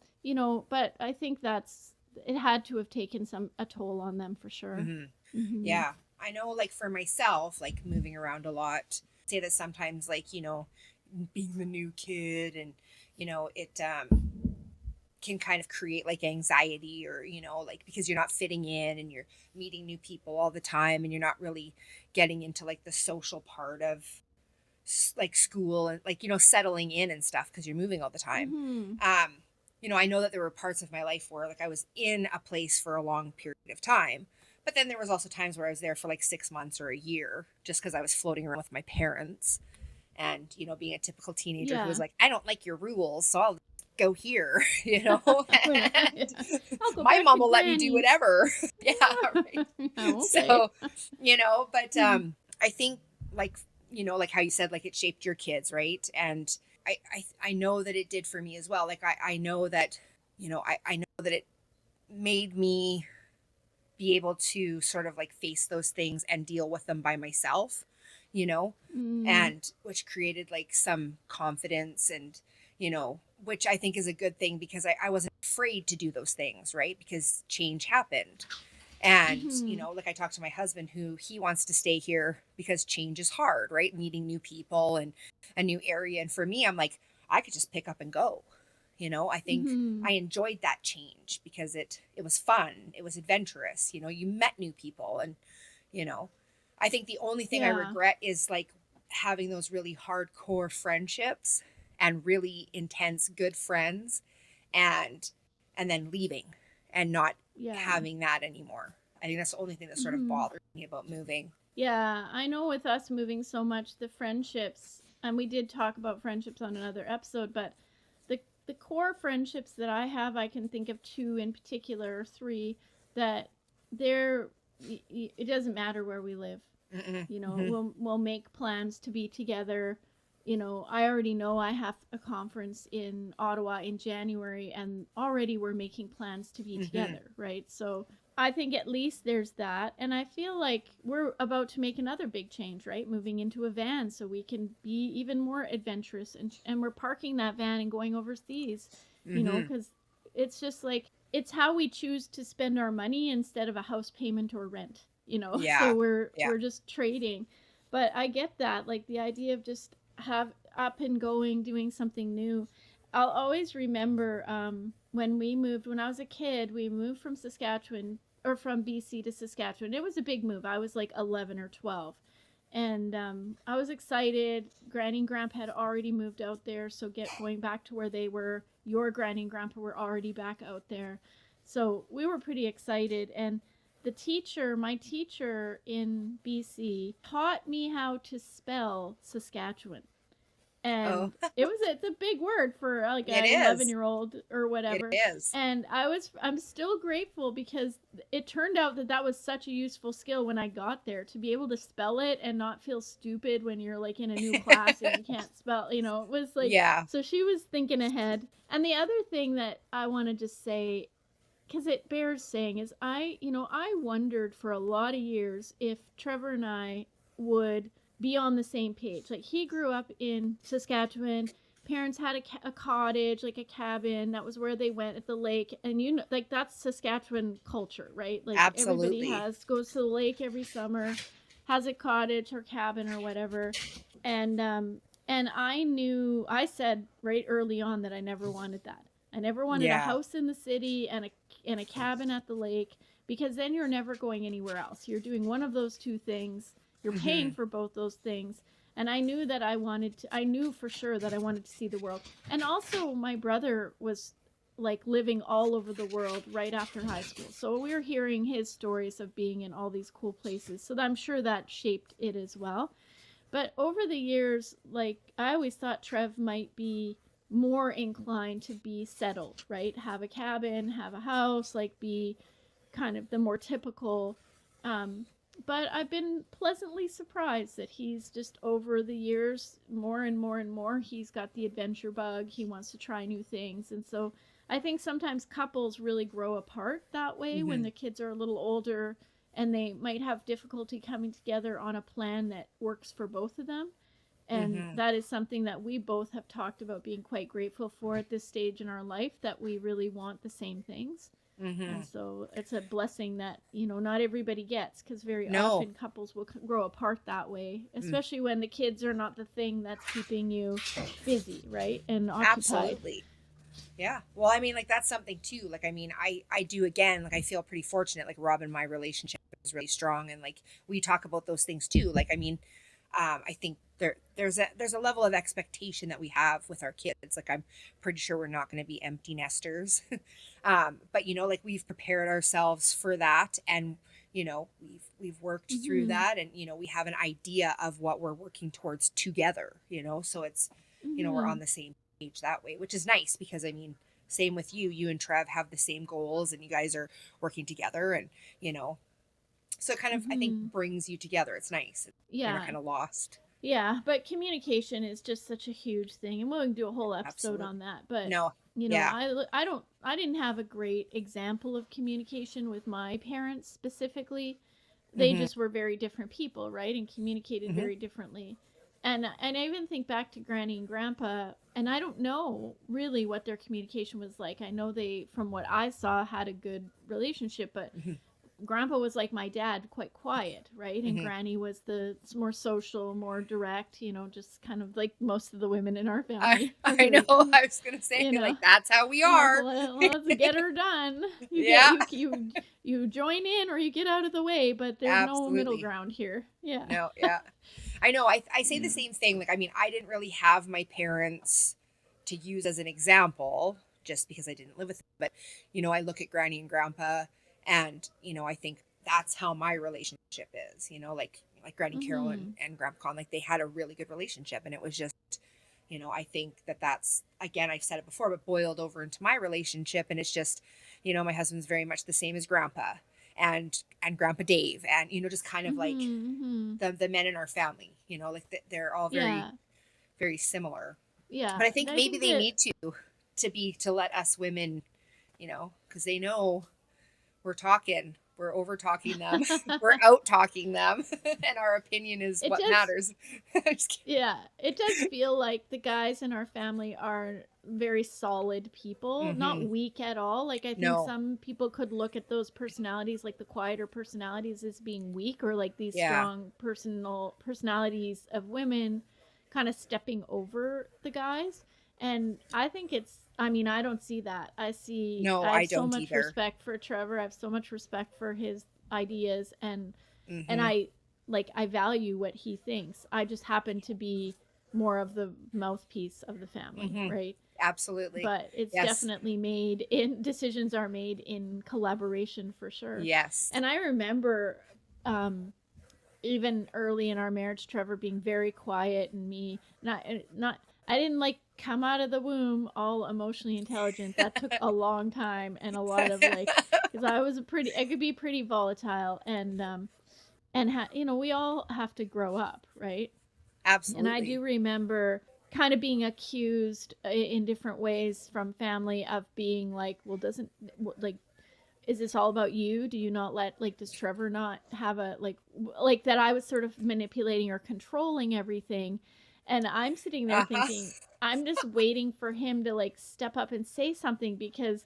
But I think that's it had to have taken some a toll on them for sure. Mm-hmm. Hmm. Yeah. I know, like for myself, like moving around a lot, say that sometimes, like, being the new kid and, it can kind of create like anxiety or, like because you're not fitting in and you're meeting new people all the time and you're not really getting into like the social part of like school and like, settling in and stuff because you're moving all the time. Mhm. I know that there were parts of my life where like I was in a place for a long period of time, but then there was also times where I was there for like 6 months or a year just because I was floating around with my parents and, being a typical teenager who was Yeah. like, I don't like your rules, so I'll go here, Yeah. and I'll go my back to mom will let me do Granny's. whatever. Yeah, right. Yeah, okay. So, but I think like, like how you said, like it shaped your kids, right? And I know that it did for me as well. Like I know that, I know that it made me be able to sort of like face those things and deal with them by myself, you know, Mm, and which created like some confidence and, which I think is a good thing because I wasn't afraid to do those things, right? Because change happened. And, mhm. like I talked to my husband who he wants to stay here because change is hard, right? Meeting new people and a new area. And for me, I'm like, I could just pick up and go. I think Mhm. I enjoyed that change because it was fun. It was adventurous. You met new people and, you know, I think the only thing I Yeah. regret is like having those really hardcore friendships and really intense good friends and then leaving and not Yeah. having that anymore. I think that's the only thing that sort of Mhm. bothers me about moving. Yeah, I know with us moving so much, the friendships, and we did talk about friendships on another episode, but the core friendships that I have, I can think of two in particular, or three, that they're it doesn't matter where we live. Mm-mm. You know, Mm-hmm. we'll make plans to be together. You know, I already know I have a conference in Ottawa in January, and already we're making plans to be Mm-hmm. together, right? So I think at least there's that. And I feel like we're about to make another big change, right? Moving into a van so we can be even more adventurous. And we're parking that van and going overseas, Mm-hmm. because it's just like, it's how we choose to spend our money instead of a house payment or rent, so Yeah. Yeah. we're just trading. But I get that, like the idea of just have up and going, doing something new. I'll always remember when we moved, when I was a kid, we moved from Saskatchewan, or from BC to Saskatchewan. It was a big move. I was like 11 or 12. And I was excited. Granny and Grandpa had already moved out there, so going back to where they were. Your Granny and Grandpa were already back out there, so we were pretty excited. And my teacher in BC, taught me how to spell Saskatchewan, Oh, and it's a big word for like it a 11 is. year old or It whatever. is. And I'm still grateful because it turned out that that was such a useful skill when I got there, to be able to spell it and not feel stupid when you're like in a new class and you can't spell. It was like, Yeah. so she was thinking ahead. And the other thing that I want to just say, because it bears saying, is I wondered for a lot of years if Trevor and I would be on the same page. Like, he grew up in Saskatchewan. Parents had a cottage, like a cabin. That was where they went at the lake. And like, that's Saskatchewan culture, right? Like, everybody Absolutely. goes to the lake every summer, has a cottage or cabin or whatever. And I said right early on that I never wanted that. I never wanted a Yeah. house in the city and a cabin at the lake, because then you're never going anywhere else. You're doing one of those two things. You're paying Mm-hmm. for both those things. And I knew that I knew for sure that I wanted to see the world. And also, my brother was like living all over the world right after high school. So we were hearing his stories of being in all these cool places. So I'm sure that shaped it as well. But over the years, like, I always thought Trev might be more inclined to be settled, right? Have a cabin, have a house, like be kind of the more typical. Um, but I've been pleasantly surprised that he's just, over the years, more and more and more, he's got the adventure bug. He wants to try new things. And so I think sometimes couples really grow apart that way when Mm-hmm. the kids are a little older, and they might have difficulty coming together on a plan that works for both of them. And Mm-hmm. that is something that we both have talked about being quite grateful for at this stage in our life, that we really want the same things. Mm-hmm. And so it's a blessing that, not everybody gets, because very No. often couples will grow apart that way, Mm. especially when the kids are not the thing that's keeping you busy, right? And occupied. Absolutely. Yeah. Well, I mean, like that's something too. Like, I mean, I do again. Like, I feel pretty fortunate. Like, Rob and my relationship is really strong, and like we talk about those things too. Like, I mean, I think there's a level of expectation that we have with our kids. Like, I'm pretty sure we're not going to be empty nesters. But like, we've prepared ourselves for that, and we've worked through Mhm. that, and we have an idea of what we're working towards together, so it's we're on Mhm. the same page that way, which is nice, because I mean, same with you and Trev have the same goals, and you guys are working together, and you know so it kind of, I think, Mhm. brings you together. It's nice. You're not Yeah. kind of lost. Yeah, but communication is just such a huge thing, and we'll do a whole episode Absolutely. on that. But No. you know, Yeah. I didn't have a great example of communication with my parents specifically. They Hmm. just were very different people, right, and communicated Hmm. very differently. And I even think back to Granny and Grandpa, and I don't know really what their communication was like. I know they, from what I saw, had a good relationship, but Hmm. Grandpa was like my dad, quite quiet, right? And Hmm. Granny was the more social, more direct, just kind of like most of the women in our I family are I know. very, I was gonna say, you know, like, that's how we like are. let's get her done. You get Yeah. you join in or you get out of the way, but there's no middle Absolutely. ground here. Yeah. No. Yeah. I know. I say the Yeah. same thing. Like, I mean, I didn't really have my parents to use as an example, just because I didn't live with them. But I look at Granny and Grandpa, and I think that's how my relationship is. Like Granny Carol Mhm. and Grandpa Con, like, they had a really good relationship, and it was just, I think that's, again, I've said it before, but boiled over into my relationship, and it's just, my husband's very much the same as Grandpa, and Grandpa Dave, and just kind of like Mhm. Mhm. the men in our family, like, they're all very, Yeah. very similar. Yeah. But I think I maybe think they that need to let us women, because they know we're over talking them, we're out talking them, and our opinion is it what does. matters. Just kidding. Yeah, it does feel like the guys in our family are very solid people, not Mm-hmm. weak at all. Like, I think No. some people could look at those personalities, like the quieter personalities, as being weak, or like these Yeah. strong personalities of women kind of stepping over the guys. And I think I mean, I don't see that. No, I have I so don't much either. respect for Trevor. I have so much respect for his ideas, and Mm-hmm. I value what he thinks. I just happen to be more of the mouthpiece of the family, Mm-hmm. right? Absolutely. But it's Yes. definitely made in decisions are made in collaboration for sure. Yes. And I remember um even early in our marriage, Trevor being very quiet, and me not I didn't like come out of the womb all emotionally intelligent. That took a long time and a lot of like, because I could be pretty volatile, and we all have to grow up, right? And I do Absolutely. remember kind of being accused in different ways from family of being like, well, doesn't like, is this all about you? Do you not let, like, does Trevor not have a like that I was sort of manipulating or controlling everything? And I'm sitting there Uh-huh. thinking, I'm just waiting for him to like step up and say something, because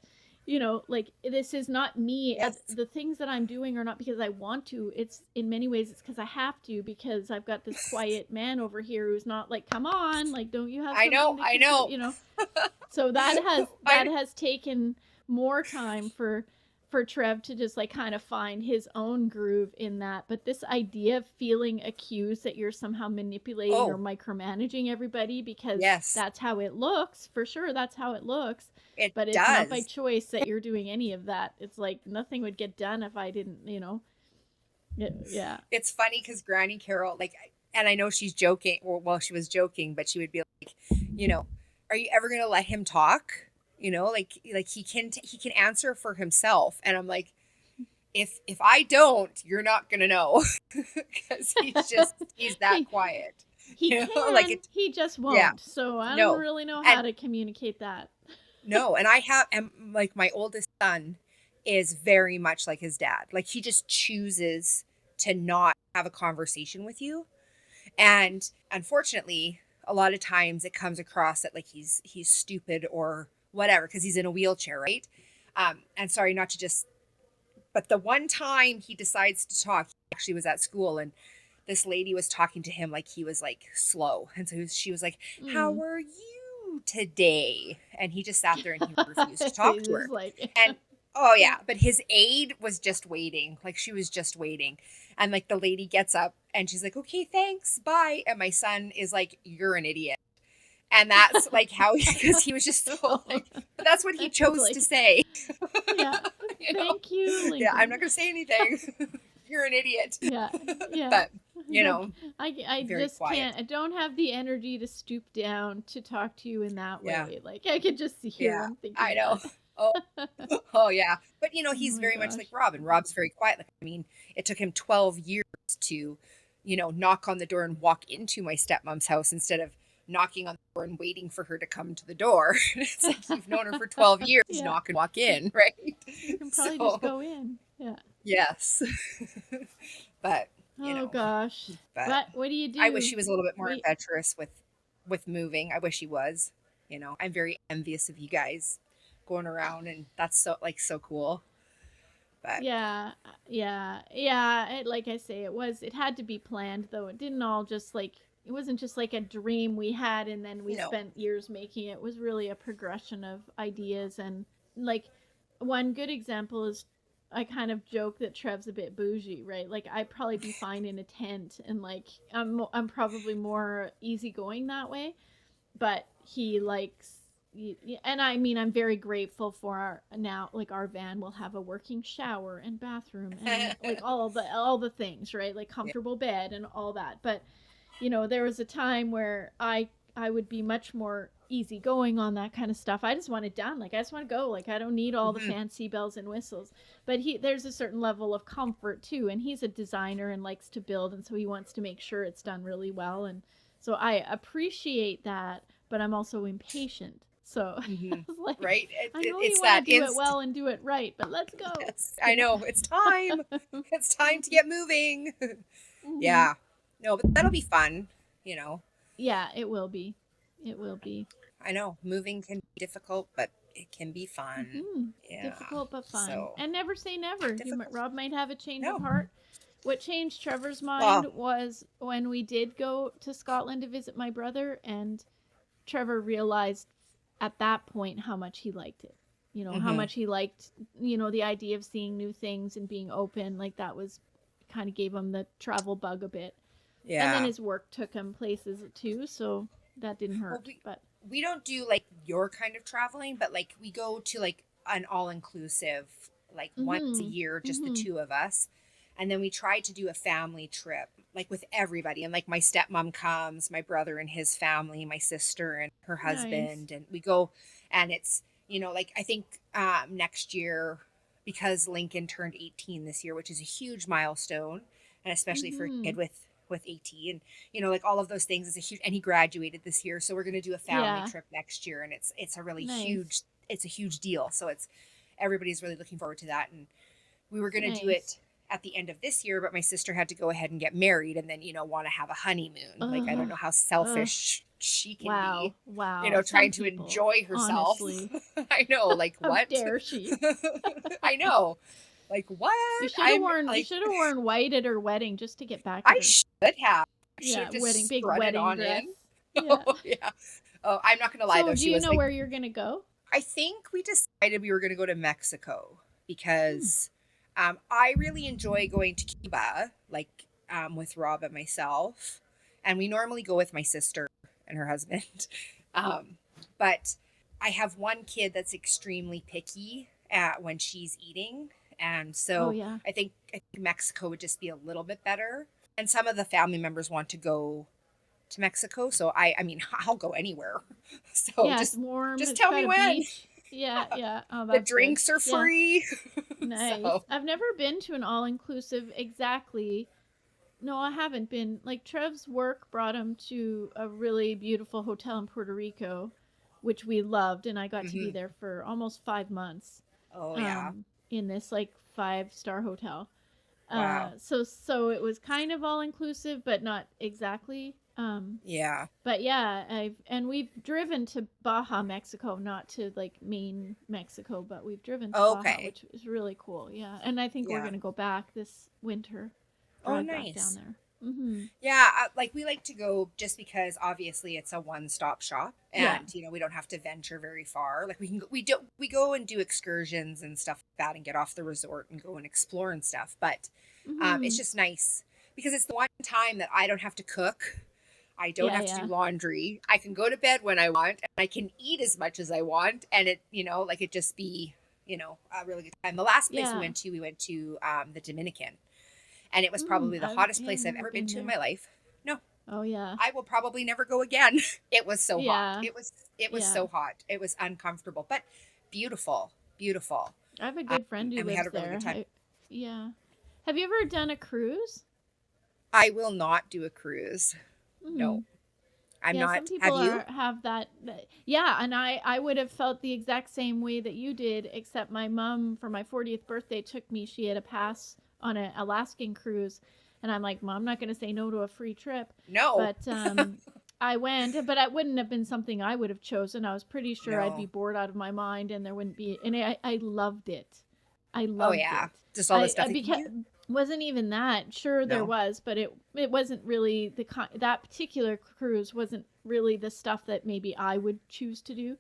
like, this is not me. Yes. The things that I'm doing are not because I want to. It's in many ways it's because I have to, because I've got this quiet man over here who's not like, come on, like, don't you have I know. something to I contribute, know. so that I has taken more time for Trev to just like kind of find his own groove in that. But this idea of feeling accused that you're somehow manipulating or Oh, micromanaging everybody because yes. that's how it looks, for sure, that's how it looks. It But it's not by does. choice that you're doing any of that. It's like nothing would get done if I didn't, yeah. It's funny because Granny Carol, like, and I know she's joking. Well, she was joking, but she would be like, you know, are you ever gonna let him talk? Like, he can answer for himself, and I'm like, if I don't, you're not gonna know, because he's that he quiet, he like can, it. he just Yeah, won't. So I don't no, really know how and to communicate that. no, and and like, my oldest son is very much like his dad. Like, he just chooses to not have a conversation with you. And unfortunately, a lot of times it comes across that, like, he's stupid or whatever, because he's in a wheelchair, right? And sorry, not to just, but the one time he decides to talk, he actually was at school, and this lady was talking to him like he was like slow, and so she was like, "How Mm. are you today?" And he just sat there and he refused to talk He's to just her. like And Oh Yeah. yeah, but his aide was just waiting. Like she was just waiting. And like the lady gets up and she's like, "Okay, thanks. Bye." And my son is like, "You're an idiot." And that's like how because he was just so like but that's what he It's chose to like, say. yeah. You know. Thank you, Yeah, I'm Lincoln. not going to say anything. You're an idiot. Yeah. Yeah. But, you Don't know, I very just quiet. can't. I don't have the energy to stoop down to talk to you in that Yeah. way. Like I could just hear Yeah. him I thinking know. that. Oh, oh yeah. But you know, Oh he's my very much like gosh. Rob, and Rob's very quiet. Like, I mean, it took him 12 years to, knock on the door and walk into my stepmom's house instead of knocking on the door and waiting for her to come to the door. It's like you've known her for 12 years, Yeah. knock and walk in, right? You can probably just So, go in. Yeah. yes. But, Oh gosh. but But what do you I wish do? he was a little bit more We adventurous with moving. I wish he was. I'm very envious of you guys going around, and that's so cool. But Yeah, yeah. Like I say, it had to be planned though. It didn't all just like it wasn't just like a dream we had and then we no. spent years making it. It was really a progression of ideas and like one good example is I kind of joke that Trev's a bit bougie, right? Like I'd probably be fine in a tent and like I'm probably more easygoing that way, but he likes and I mean I'm very grateful for our now like our van will have a working shower and bathroom and like all the things, right? Like Yeah. comfortable bed and all that. But there was a time where I would be much more easygoing on that kind of stuff. I just want it done. Like I just want to go. Like I don't need all the Hmm. fancy bells and whistles. But there's a certain level of comfort too, and he's a designer and likes to build, and so he wants to make sure it's done really well. And so I appreciate that, but I'm also impatient. So Hmm. I was like, Right? I know you It's want to that do it instant. well and do it right, but let's go. Yes, I Yeah. know. It's time. It's time to get moving. Hmm. Yeah. No, but that'll be fun. You know, Yeah, it will be. It will be. I know moving can be difficult, but it can be fun. Hmm. Yeah. Difficult but fun. So And never say never. difficult. Rob might have a change of No. heart. What changed Trevor's mind Well, was when we did go to Scotland to visit my brother, and Trevor realized at that point how much he liked it. How hmm much he liked, the idea of seeing new things and being open. Like that was kind of gave him the travel bug a bit. And then yeah. his work took him places too, so that didn't Well, hurt. But we don't do like your kind of traveling, but like we go to like an all inclusive, like once a mhm. year, just the Mhm. two of us. And then we try to do a family trip, like with everybody. And like my stepmom comes, my brother and his family, my sister and her Nice. husband. And we go, and it's, like I think next year, because Lincoln turned 18 this year, which is a huge milestone, and especially for a kid Mhm. with AT and like all of those things is a huge and he graduated this year, so we're going to do a family Yeah. trip next year, and it's a really Nice. huge deal, so it's everybody's really looking forward to that. And we were going to do Nice. it at the end of this year, but my sister had to go ahead and get married and then want to have a honeymoon. Like I don't Ugh. know how Ugh. selfish she can be, Wow. Wow. Some trying to people. enjoy herself. Honestly. I know, like How what? dare she? I know, like what? I'm You like should have worn white at her wedding just to get back at I her. should have. I should Yeah, have wedding just big strutted wedding on dress. in. Yeah. Oh yeah. Oh, I'm not gonna lie So, though. do She you was know like, where you're going to go? I think we decided we were gonna go to Mexico Hmm. because I really enjoy going to Cuba, like with Rob and myself, and we normally go with my sister and her husband. Um, but I have one kid that's extremely picky at when she's eating, and Oh so yeah. I think Mexico would just be a little bit better. And some of the family members want to go to Mexico, so I mean I'll go anywhere. So Yeah, it's just warm. just It's tell got me a when. beach. Yeah, yeah. Oh, The that's good. drinks are Yeah. free. Nice. So I've never been to an all-inclusive exactly. No, I haven't been. Like Trev's work brought him to a really beautiful hotel in Puerto Rico, which we loved, and I got to be mhm. there for almost 5 months. Oh yeah. In this like five-star hotel. Wow. So it was kind of all inclusive, but not exactly. Yeah. But yeah, we've driven to Baja, Mexico, not to like main Mexico, but we've driven to Baja, Okay. which is really cool. Yeah, and I think we're Yeah. gonna go back this winter, Oh drive back down nice. there. Mhm. Yeah, like we like to go just because obviously it's a one-stop shop, Yeah. and we don't have to venture very far. Like we go and do excursions and stuff like that and get off the resort and go and explore and stuff. But it's Mhm. just nice because it's the one time that I don't have to cook. I don't Yeah, have to do yeah. laundry. I can go to bed when I want and I can eat as much as I want, and like it just be, a really good time. The last place Yeah. we went to the Dominican, and it was probably the hottest I've place I've never ever been been to in there. my life. No, Oh, yeah. I will probably never go again. It was so hot. Yeah. It was Yeah. so hot. It was uncomfortable, but beautiful, beautiful. I have a good friend who And we had lives a really good there. time. Yeah. Have you ever done a cruise? I will not do a cruise. Hmm. No, I'm Yeah, some not. Have people you? are have yeah, and I would have felt the exact same way that you did, except my mom for my 40th birthday took me. She had a pass on an Alaskan cruise, and I'm like, "Mom, I'm not going to say no to a free trip." No, But I went, but it wouldn't have been something I would have chosen. I was pretty sure I'd be no. bored out of my mind and there wouldn't be, and I loved it. I Oh loved yeah, it. just all the stuff I you can do. wasn't even that. Sure there No. was, but it wasn't really that particular cruise wasn't really the stuff that maybe I would choose to do.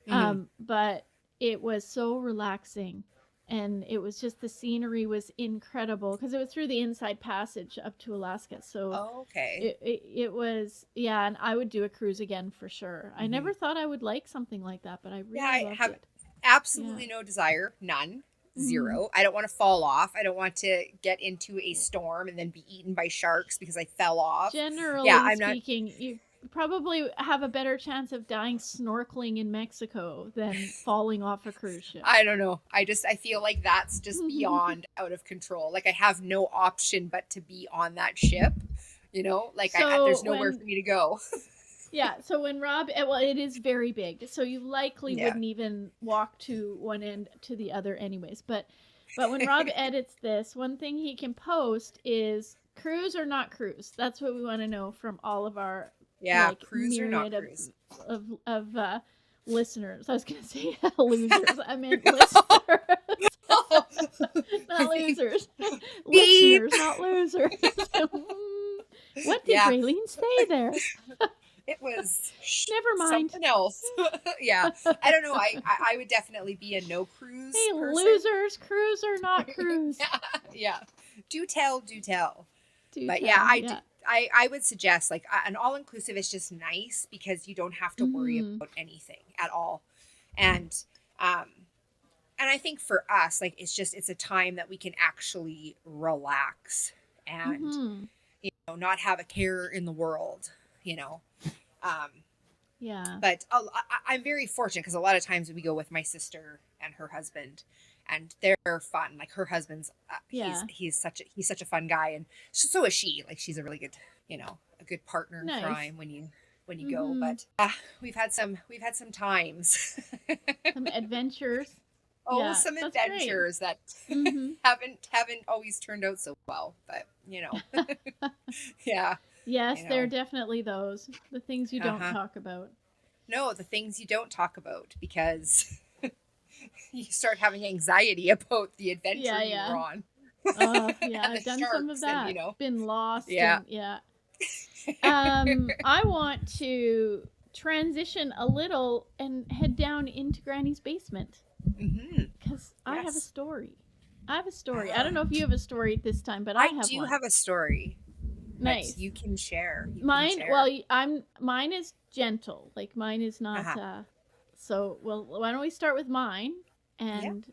Hmm. But it was so relaxing, and it was just the scenery was incredible because it was through the Inside Passage up to Alaska. So Okay. it was, yeah, and I would do a cruise again for sure. I Hmm. never thought I would like something like that, but I Yeah, really I loved have it. Yeah. absolutely no desire, none, Hmm. zero. I don't want to fall off. I don't want to get into a storm and then be eaten by sharks because I fell off. Yeah, Generally I'm not. speaking, you probably have a better chance of dying snorkeling in Mexico than falling off a cruise ship. I don't know. I feel like that's just beyond out of control. Like I have no option but to be on that ship. Like so there's nowhere when for me to go. Yeah, so when Rob, well, it is very big, so you likely Yeah. wouldn't even walk to one end to the other, anyways. But when Rob edits this, one thing he can post is cruise or not cruise. That's what we want to know from all of our Yeah, like cruise or not myriad cruise. of listeners. I was gonna say losers. I meant listeners, Oh, I not think losers. beep. Listeners, not losers. What did Yeah, Raylene say there? it was Never mind. something else. Yeah, I don't know. I would definitely be a no cruise Hey, person. losers, cruise or not cruise? Yeah, yeah. Do tell, do tell. Do But yeah, tell. I do. Yeah. I would suggest like an all inclusive is just nice because you don't have to worry Mm-hmm. about anything at all, and um, and I think for us like it's a time that we can actually relax and Mm-hmm. not have a care in the world, you know. Um, Yeah. but I'm very fortunate because a lot of times we go with my sister and her husband, and they're fun. Like her husband's, Yeah. he's such a fun guy, and so is she. Like she's a really good, a good partner in Nice. crime when you go. Mm-hmm. But we've had some times. Some adventures. Oh, Yeah, some that's great. adventures that Mm-hmm. haven't always turned out so well. But yeah, Yes, you there are know, definitely those. The things you uh don't huh. talk about. No, the things you don't talk about because you start having anxiety about the adventure Yeah, you were yeah. on Yeah, and the I've done some of sharks and that. Been lost yeah. and yeah. I want to transition a little and head down into Granny's basement. Hmm. Because I have a Yes. story. I have a story. I Ah, don't know if you have a story this time, but I I have do one. have a story that Nice. you can share. You can Mine, well, share. mine is gentle. Like mine is not. Uh-huh. So, well, why don't we start with mine Yeah. and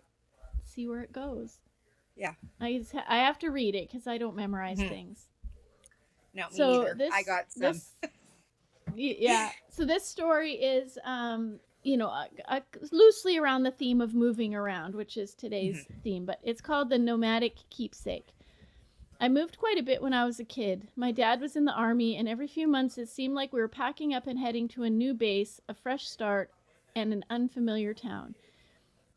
see where it goes? Yeah. I have to read it because I don't memorize Hmm. things. No, me So neither. I got some. this yeah. So this story is loosely around the theme of moving around, which is today's Hmm. theme, but it's called the nomadic keepsake. I moved quite a bit when I was a kid. My dad was in the army, and every few months it seemed like we were packing up and heading to a new base, a fresh start, and an unfamiliar town.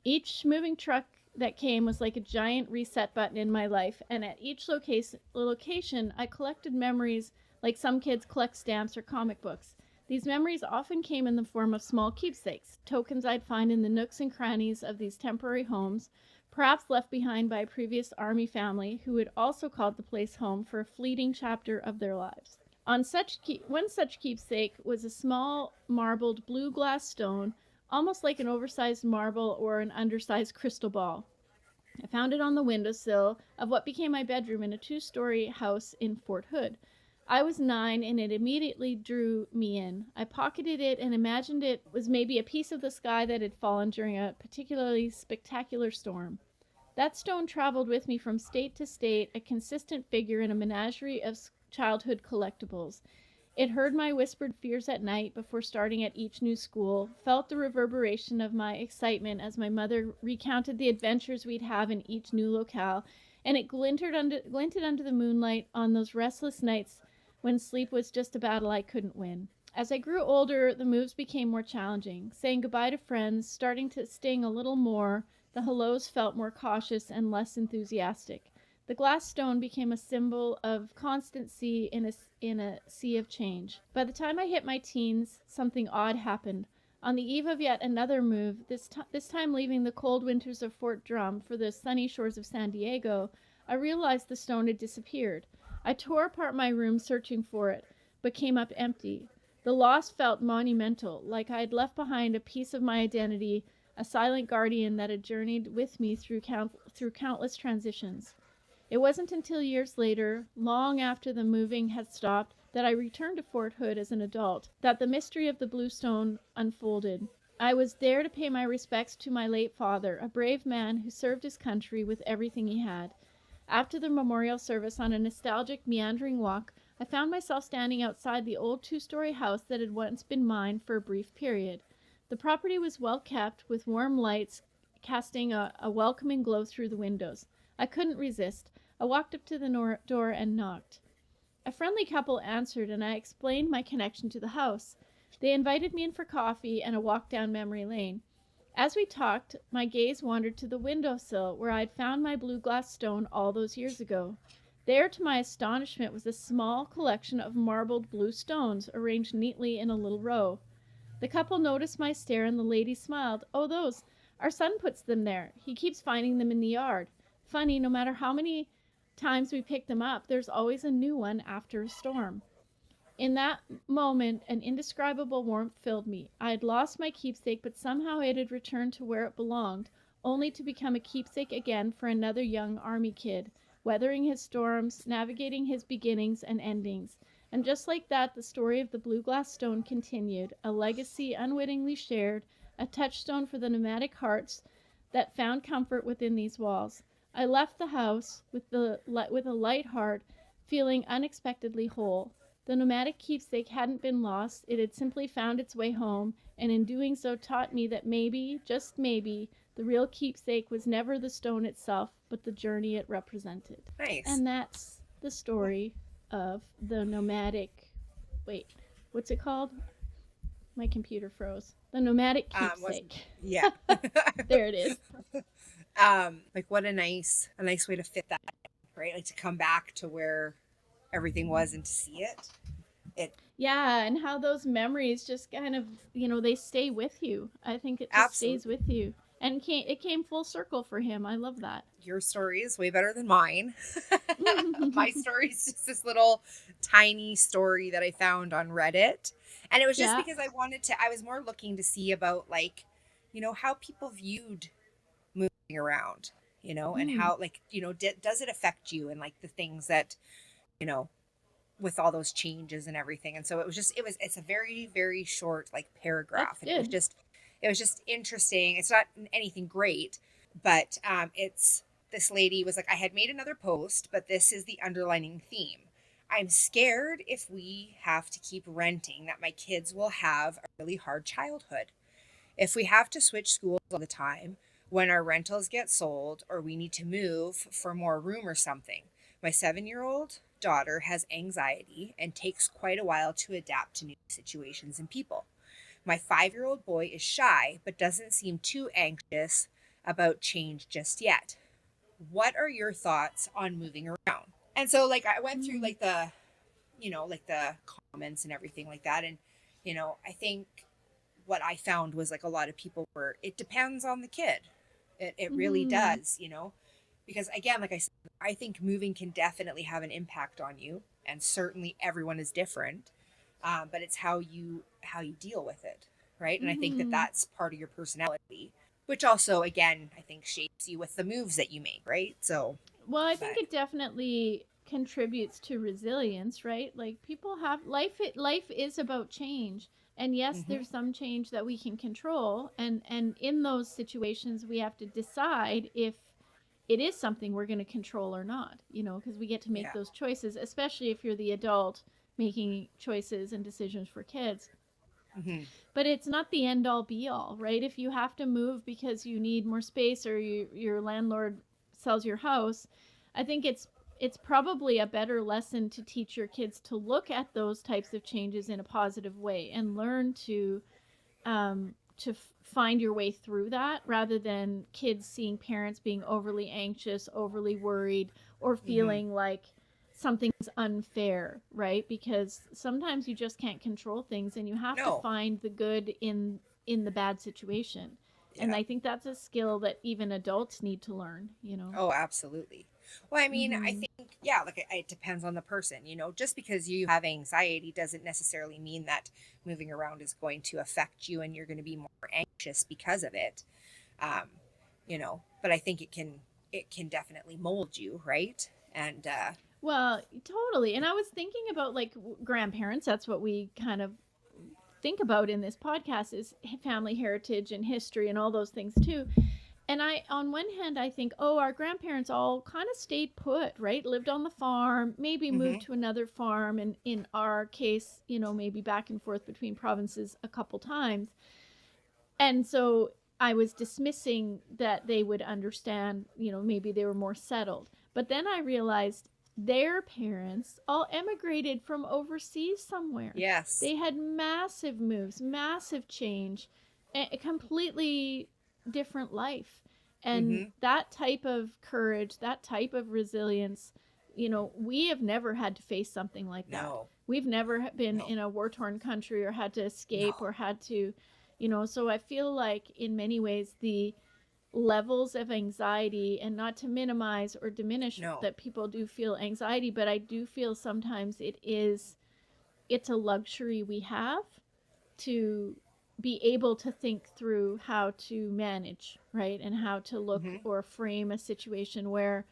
Each moving truck that came was like a giant reset button in my life, and at each location I collected memories like some kids collect stamps or comic books. These memories often came in the form of small keepsakes, tokens I'd find in the nooks and crannies of these temporary homes, perhaps left behind by a previous army family who had also called the place home for a fleeting chapter of their lives. One such keepsake was a small marbled blue glass stone, almost like an oversized marble or an undersized crystal ball. I found it on the windowsill of what became my bedroom in a two-story house in Fort Hood. I was 9 and it immediately drew me in. I pocketed it and imagined it was maybe a piece of the sky that had fallen during a particularly spectacular storm. That stone traveled with me from state to state, a consistent figure in a menagerie of childhood collectibles. It heard my whispered fears at night before starting at each new school, felt the reverberation of my excitement as my mother recounted the adventures we'd have in each new locale, and it glinted under the moonlight on those restless nights when sleep was just a battle I couldn't win. As I grew older, the moves became more challenging. Saying goodbye to friends, starting to sting a little more, the hellos felt more cautious and less enthusiastic. The glass stone became a symbol of constancy in a sea of change. By the time I hit my teens, something odd happened. On the eve of yet another move, this time leaving the cold winters of Fort Drum for the sunny shores of San Diego, I realized the stone had disappeared. I tore apart my room searching for it, but came up empty. The loss felt monumental, like I had left behind a piece of my identity, a silent guardian that had journeyed with me through countless transitions. It wasn't until years later, long after the moving had stopped, that I returned to Fort Hood as an adult, that the mystery of the Blue Stone unfolded. I was there to pay my respects to my late father, a brave man who served his country with everything he had. After the memorial service on a nostalgic, meandering walk, I found myself standing outside the old two-story house that had once been mine for a brief period. The property was well kept, with warm lights casting a welcoming glow through the windows. I couldn't resist. I walked up to the door and knocked. A friendly couple answered, and I explained my connection to the house. They invited me in for coffee and a walk down memory lane. As we talked, my gaze wandered to the windowsill where I had found my blue glass stone all those years ago. There, to my astonishment, was a small collection of marbled blue stones arranged neatly in a little row. The couple noticed my stare, and the lady smiled. "Oh, those. Our son puts them there. He keeps finding them in the yard. Funny, no matter how many times we pick them up, there's always a new one after a storm." In that moment, an indescribable warmth filled me. I had lost my keepsake, but somehow it had returned to where it belonged, only to become a keepsake again for another young army kid, weathering his storms, navigating his beginnings and endings. And just like that, the story of the blue glass stone continued, a legacy unwittingly shared, a touchstone for the nomadic hearts that found comfort within these walls. I left the house with a light heart, feeling unexpectedly whole. The nomadic keepsake hadn't been lost, it had simply found its way home, and in doing so taught me that maybe, just maybe, the real keepsake was never the stone itself, but the journey it represented. Nice. And that's the story of the nomadic. Wait, what's it called? My computer froze. The nomadic Wasn't keepsake. yeah. There it is. Like what a nice way to fit that, right? Like to come back to where everything was and to see it. It Yeah, and how those memories just kind of, they stay with you. I think it just stays absolutely. with you. And it came full circle for him. I love that. Your story is way better than mine. My story is just this little tiny story that I found on Reddit. And it was just Yeah. because I was more looking to see about like, how people viewed moving around, and Mm, how like, does it affect you and like the things that, you know, with all those changes and everything. And so it's a very, very short like that's paragraph. And good. it was just interesting. It's not anything great, but it's this lady was like, I had made another post, but this is the underlining theme. I'm scared if we have to keep renting that my kids will have a really hard childhood. If we have to switch schools all the time, when our rentals get sold or we need to move for more room or something. My 7-year-old daughter has anxiety and takes quite a while to adapt to new situations and people. My 5-year-old boy is shy but doesn't seem too anxious about change just yet. What are your thoughts on moving around? And so like I went through Mm, like like the comments and everything like that, and I think what I found was like a lot of people were, it depends on the kid. It really Mhm. does, you know, because again, like I said, I think moving can definitely have an impact on you, and certainly everyone is different. But it's how you deal with it, right? And I think that Mhm. that's part of your personality, which also, again, I think shapes you with the moves that you make, right? So, Well, I think but it definitely contributes to resilience, right? Like people have life is about change. And yes, hmm there's some change that we can control, and in those situations we have to decide if it is something we're going to control or not, because we get to make yeah, those choices, especially if you're the adult making choices and decisions for kids. hmm But it's not the end all be all, right? If you have to move because you need more space or your landlord sells your house, I think it's probably a better lesson to teach your kids to look at those types of changes in a positive way and learn to find your way through that, rather than kids seeing parents being overly anxious, overly worried, or hmm feeling like something's unfair, right? Because sometimes you just can't control things and you have to no, find the good in the bad situation. And yeah. I think that's a skill that even adults need to learn. Oh, absolutely. Well, I mean, I Mhm. think, yeah, like it depends on the person, you know, just because you have anxiety doesn't necessarily mean that moving around is going to affect you and you're going to be more anxious because of it. Um, you know, but I think it can definitely mold you, right? And, Well, totally. And I was thinking about like grandparents. That's what we kind of think about in this podcast is family heritage and history and all those things too. And I, on one hand, I think, oh, our grandparents all kind of stayed put, right? Lived on the farm, maybe moved hmm to another farm, and in our case, maybe back and forth between provinces a couple times. And so I was dismissing that they would understand, maybe they were more settled. But then I realized their parents all emigrated from overseas somewhere. yes. They had massive moves, massive change, a completely different life. And hmm that type of courage, that type of resilience, we have never had to face something like that. No, We've never been no, in a war torn country or had to escape no, or had to, so I feel like in many ways the levels of anxiety, and not to minimize or diminish no. that people do feel anxiety, but I do feel sometimes it's a luxury we have to be able to think through how to manage, right? And how to look hmm or frame a situation where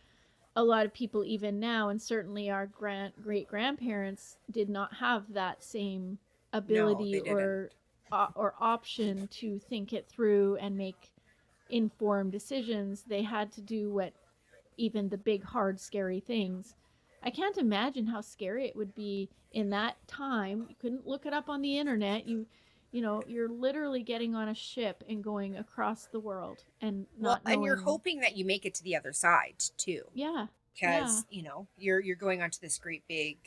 a lot of people even now, and certainly our great grandparents, did not have that same No, ability they didn't. or option to think it through and make informed decisions. They had to do what, even the big hard scary things. I can't imagine how scary it would be in that time. You couldn't look it up on the internet. You're literally getting on a ship and going across the world and Well, not and you're knowing. hoping that you make it to the other side too, Yeah. Yeah. because you know you're going onto this great big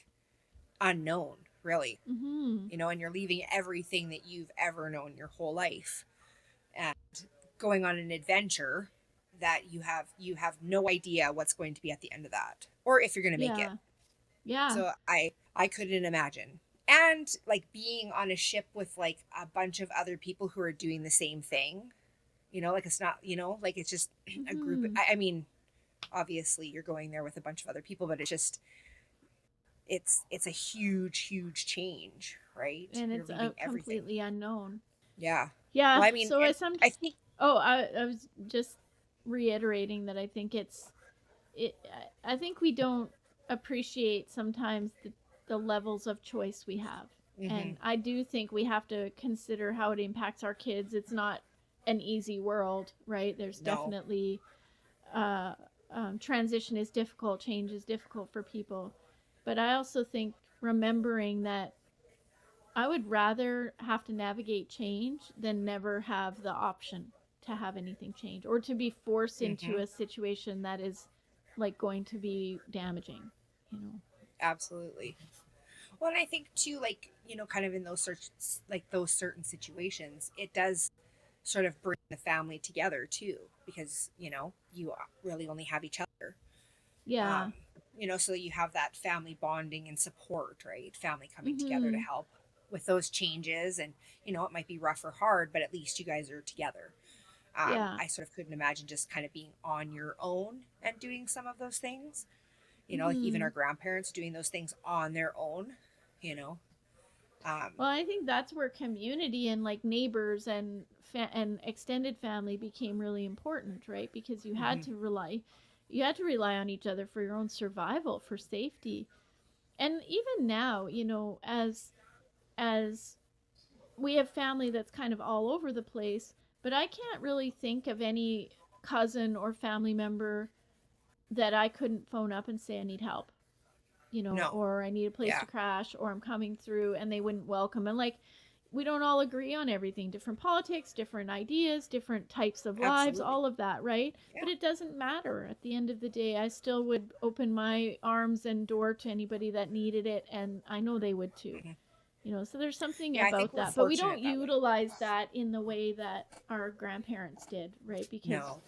unknown, really, Mhm. you know, and you're leaving everything that you've ever known your whole life and going on an adventure that you have no idea what's going to be at the end of that or if you're going to make it. Yeah. Yeah. So I couldn't imagine. And like being on a ship with like a bunch of other people who are doing the same thing, you know, like it's not, you know, like it's just a group. Mhm. I mean, obviously you're going there with a bunch of other people, but it's just it's a huge change, right? And You're it's leaving everything. completely unknown. Yeah. Yeah. Well, I mean, So I and some. I think Oh, I was just reiterating that I think it. I think we don't appreciate sometimes the levels of choice we have, hmm and I do think we have to consider how it impacts our kids. It's not an easy world, right? There's no. definitely uh, transition is difficult, change is difficult for people, but I also think remembering that I would rather have to navigate change than never have the option to have anything change or to be forced into hmm a situation that is like going to be damaging. Absolutely. Well, and I think too, like, you know, kind of in those sorts, like those certain situations, it does sort of bring the family together too, because, you know, you really only have each other. Yeah. Um, you know, so you have that family bonding and support, right? Family coming together to Mhm. help with those changes. And, you know, it might be rough or hard, but at least you guys are together. Yeah. I sort of couldn't imagine just kind of being on your own and doing some of those things. Like even our Hmm. grandparents doing those things on their own, you know. Um, Well, I think that's where community and like neighbors and and extended family became really important, right? Because mhm. you had to rely on each other for your own survival, for safety. And even now, as we have family that's kind of all over the place, but I can't really think of any cousin or family member that I couldn't phone up and say I need help, No. or I need a place Yeah. to crash, or I'm coming through, and they wouldn't welcome. And like, we don't all agree on everything, different politics, different ideas, different types of lives, Absolutely. all of that, right? Yeah. But it doesn't matter. At the end of the day, I still would open my arms and door to anybody that needed it, and I know they would too. Mhm. So there's something Yeah, I think about we're that, but we fortunate don't that way. utilize that in the way that our grandparents did, right? Because No.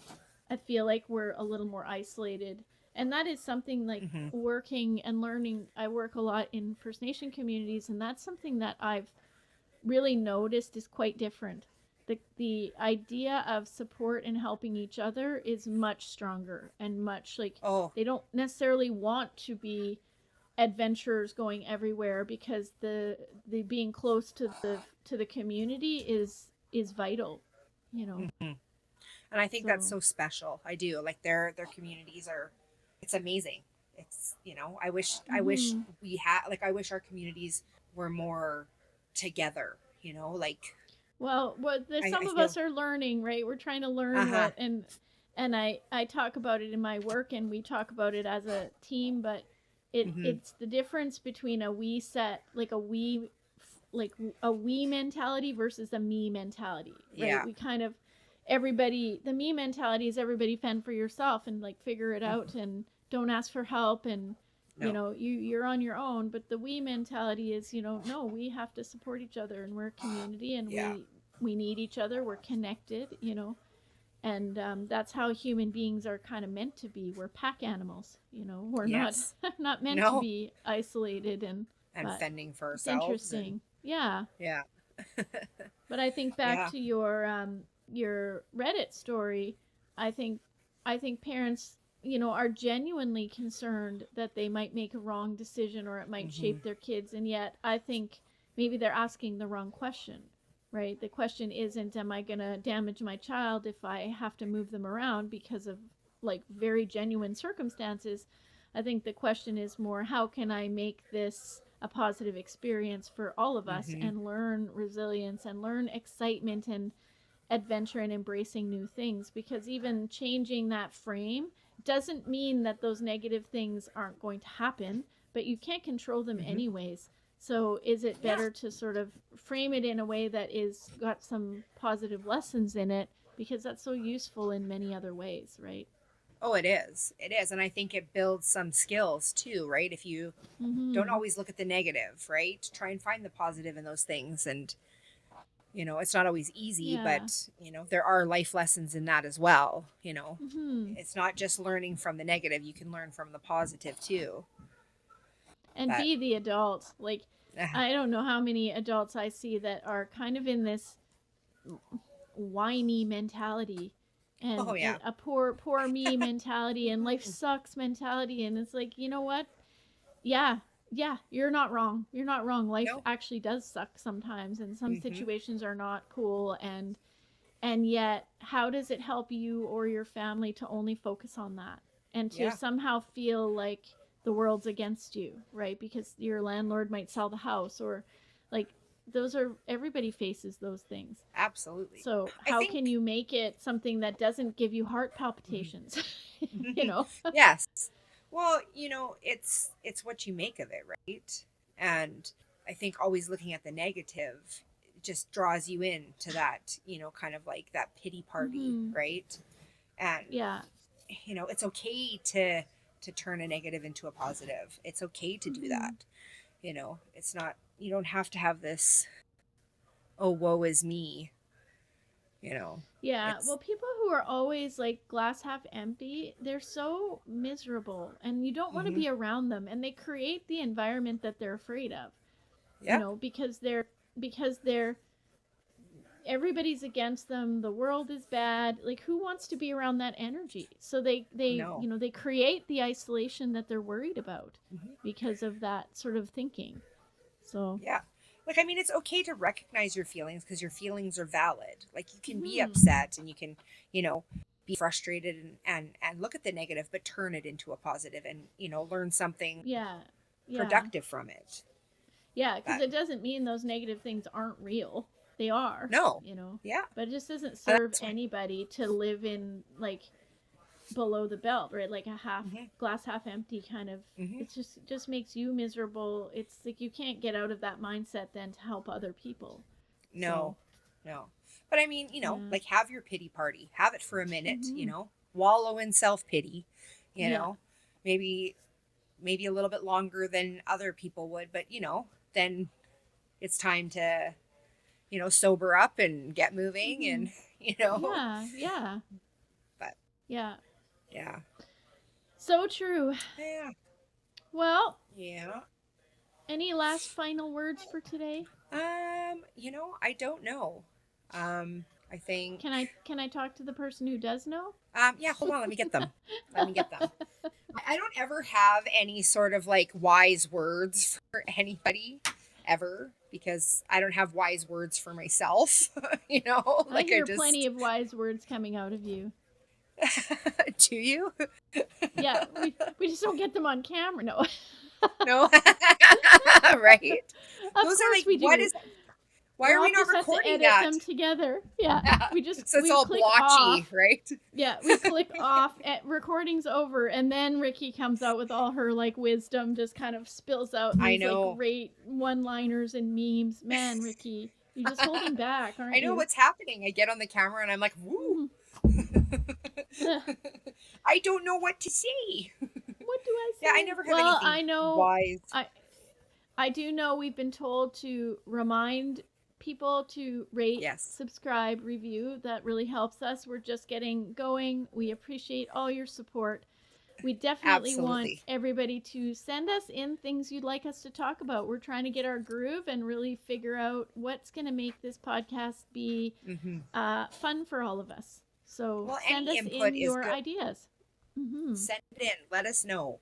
I feel like we're a little more isolated. And that is something like Hmm. working and learning. I work a lot in First Nation communities, and that's something that I've really noticed is quite different. The idea of support and helping each other is much stronger, and much like Oh, they don't necessarily want to be adventurers going everywhere, because the being close to the community is vital, you know. hmm. And I think that's So, so special. I do like their communities are. It's amazing. It's I wish mhm. we had like I wish our communities were more together. Like Well, what the I some of feel. us are learning, right? We're trying to Uh learn huh. what, and I talk about it in my work, and we talk about it as a team, but Hmm. it's the difference between a we set like a we mentality versus a me mentality, right? Yeah. We kind of everybody the me mentality is everybody fend for yourself and like figure it Hmm. out and don't ask for help, and No. you're on your own. But the we mentality is, no, we have to support each other, and we're a community, and Yeah. we need each other, we're connected, and that's how human beings are kind of meant to be. We're pack animals, we're not Yes. not meant to No. be isolated. And And but fending for it's ourselves and interesting, yeah. yeah. But I think back Yeah. to your Reddit story. I think I think parents, are genuinely concerned that they might make a wrong decision, or it might Hmm. shape their kids, and yet I think maybe they're asking the wrong question. Right? The question isn't, am I going to damage my child if I have to move them around because of like very genuine circumstances? I think the question is more, how can I make this a positive experience for all of us, Hmm. and learn resilience and learn excitement and adventure and embracing new things? Because even changing that frame doesn't mean that those negative things aren't going to happen, but you can't control them Hmm. anyways. So is it Yeah. better to sort of frame it in a way that is got some positive lessons in it, because that's so useful in many other ways, right? Oh, it is. It is. And I think it builds some skills too, right? If you don't Mhm. always look at the negative, right? Try and find the positive in those things. And, it's not always easy, Yeah. but, there are life lessons in that as well. Mhm. It's not just learning from the negative, you can learn from the positive too. And But, be the adult. Like, uh, I don't know how many adults I see that are kind of in this whiny mentality, oh, and yeah. a poor me mentality, and life sucks mentality. And it's like, you know what? Yeah, yeah, you're not wrong. You're not wrong. Life No. actually does suck sometimes, and some Hmm. situations are not cool. And yet, how does it help you or your family to only focus on that, and to Yeah. somehow feel like the world's against you, right? Because your landlord might sell the house, or like, those are, everybody faces those things. Absolutely. So I how can think. you make it something that doesn't give you heart palpitations? you know? Yes. Well, it's what you make of it, right? And I think always looking at the negative just draws you into that, kind of like that pity party, Hmm. right? And Yeah. it's okay to turn a negative into a positive. It's okay to do Hmm. that. It's not you don't have to have this, oh, woe is me, you know. Yeah. It's Well, people who are always like glass half empty, they're so miserable, and you don't want to mhm. be around them, and they create the environment that they're afraid of, Yep. because they're everybody's against them, the world is bad. Like, who wants to be around that energy? So they No. they create the isolation that they're worried about Hmm. because of that sort of thinking. So, Yeah. Like, I mean, it's okay to recognize your feelings because your feelings are valid. Like, you can be mhm. upset and you can, you know, be frustrated and look at the negative, but turn it into a positive and, learn something Yeah. Yeah. productive from it. Yeah, because But it doesn't mean those negative things aren't real. They are, no. you know. Yeah. But it just doesn't And serve that's why. anybody to live in like below the belt, right? Like a half Hmm. glass half empty kind of. Hmm. It's just makes you miserable. It's like you can't get out of that mindset then to help other people. So, No. No. But I mean, yeah. like, have your pity party. Have it for a minute, Mhm. wallow in self-pity, you Yeah. know. Maybe a little bit longer than other people would, but then it's time to sober up and get moving Mhm. and you know Yeah, yeah. but Yeah. yeah. So true. Yeah. Well, Yeah. any last final words for today? I don't know. I think Can I talk to the person who does know? yeah, hold on, let me get them. I don't ever have any sort of like wise words for anybody ever because I don't have wise words for myself. I Like I hear plenty just of wise words coming out of you. do you? Yeah, we just don't get them on camera. No. No. Right? Of Those are course like, we what do. is why are we Rob not just has to recording edit that? them together. Yeah. Yeah. So it's We all click off. blotchy, right? Yeah, we click off at recording's over, and then Ricky comes out with all her like wisdom, just kind of spills out in I these like know. great one-liners and memes. Man, Ricky, you're just holding back, I aren't know you? what's happening. I get on the camera and I'm like, woo. Mm-hmm. I don't know what to say. What do I Yeah, I say? never have Well, anything I know wise. I I do know we've been told to remind people to rate, Yes, subscribe, review. That really helps us. We're just getting going. We appreciate all your support. We definitely want absolutely. everybody to send us in things you'd like us to talk about. We're trying to get our groove and really figure out what's going to make this podcast be Hmm. fun for all of us. So Well, send any us input in is your good. ideas. Mm-hmm. Send it in. Let us know.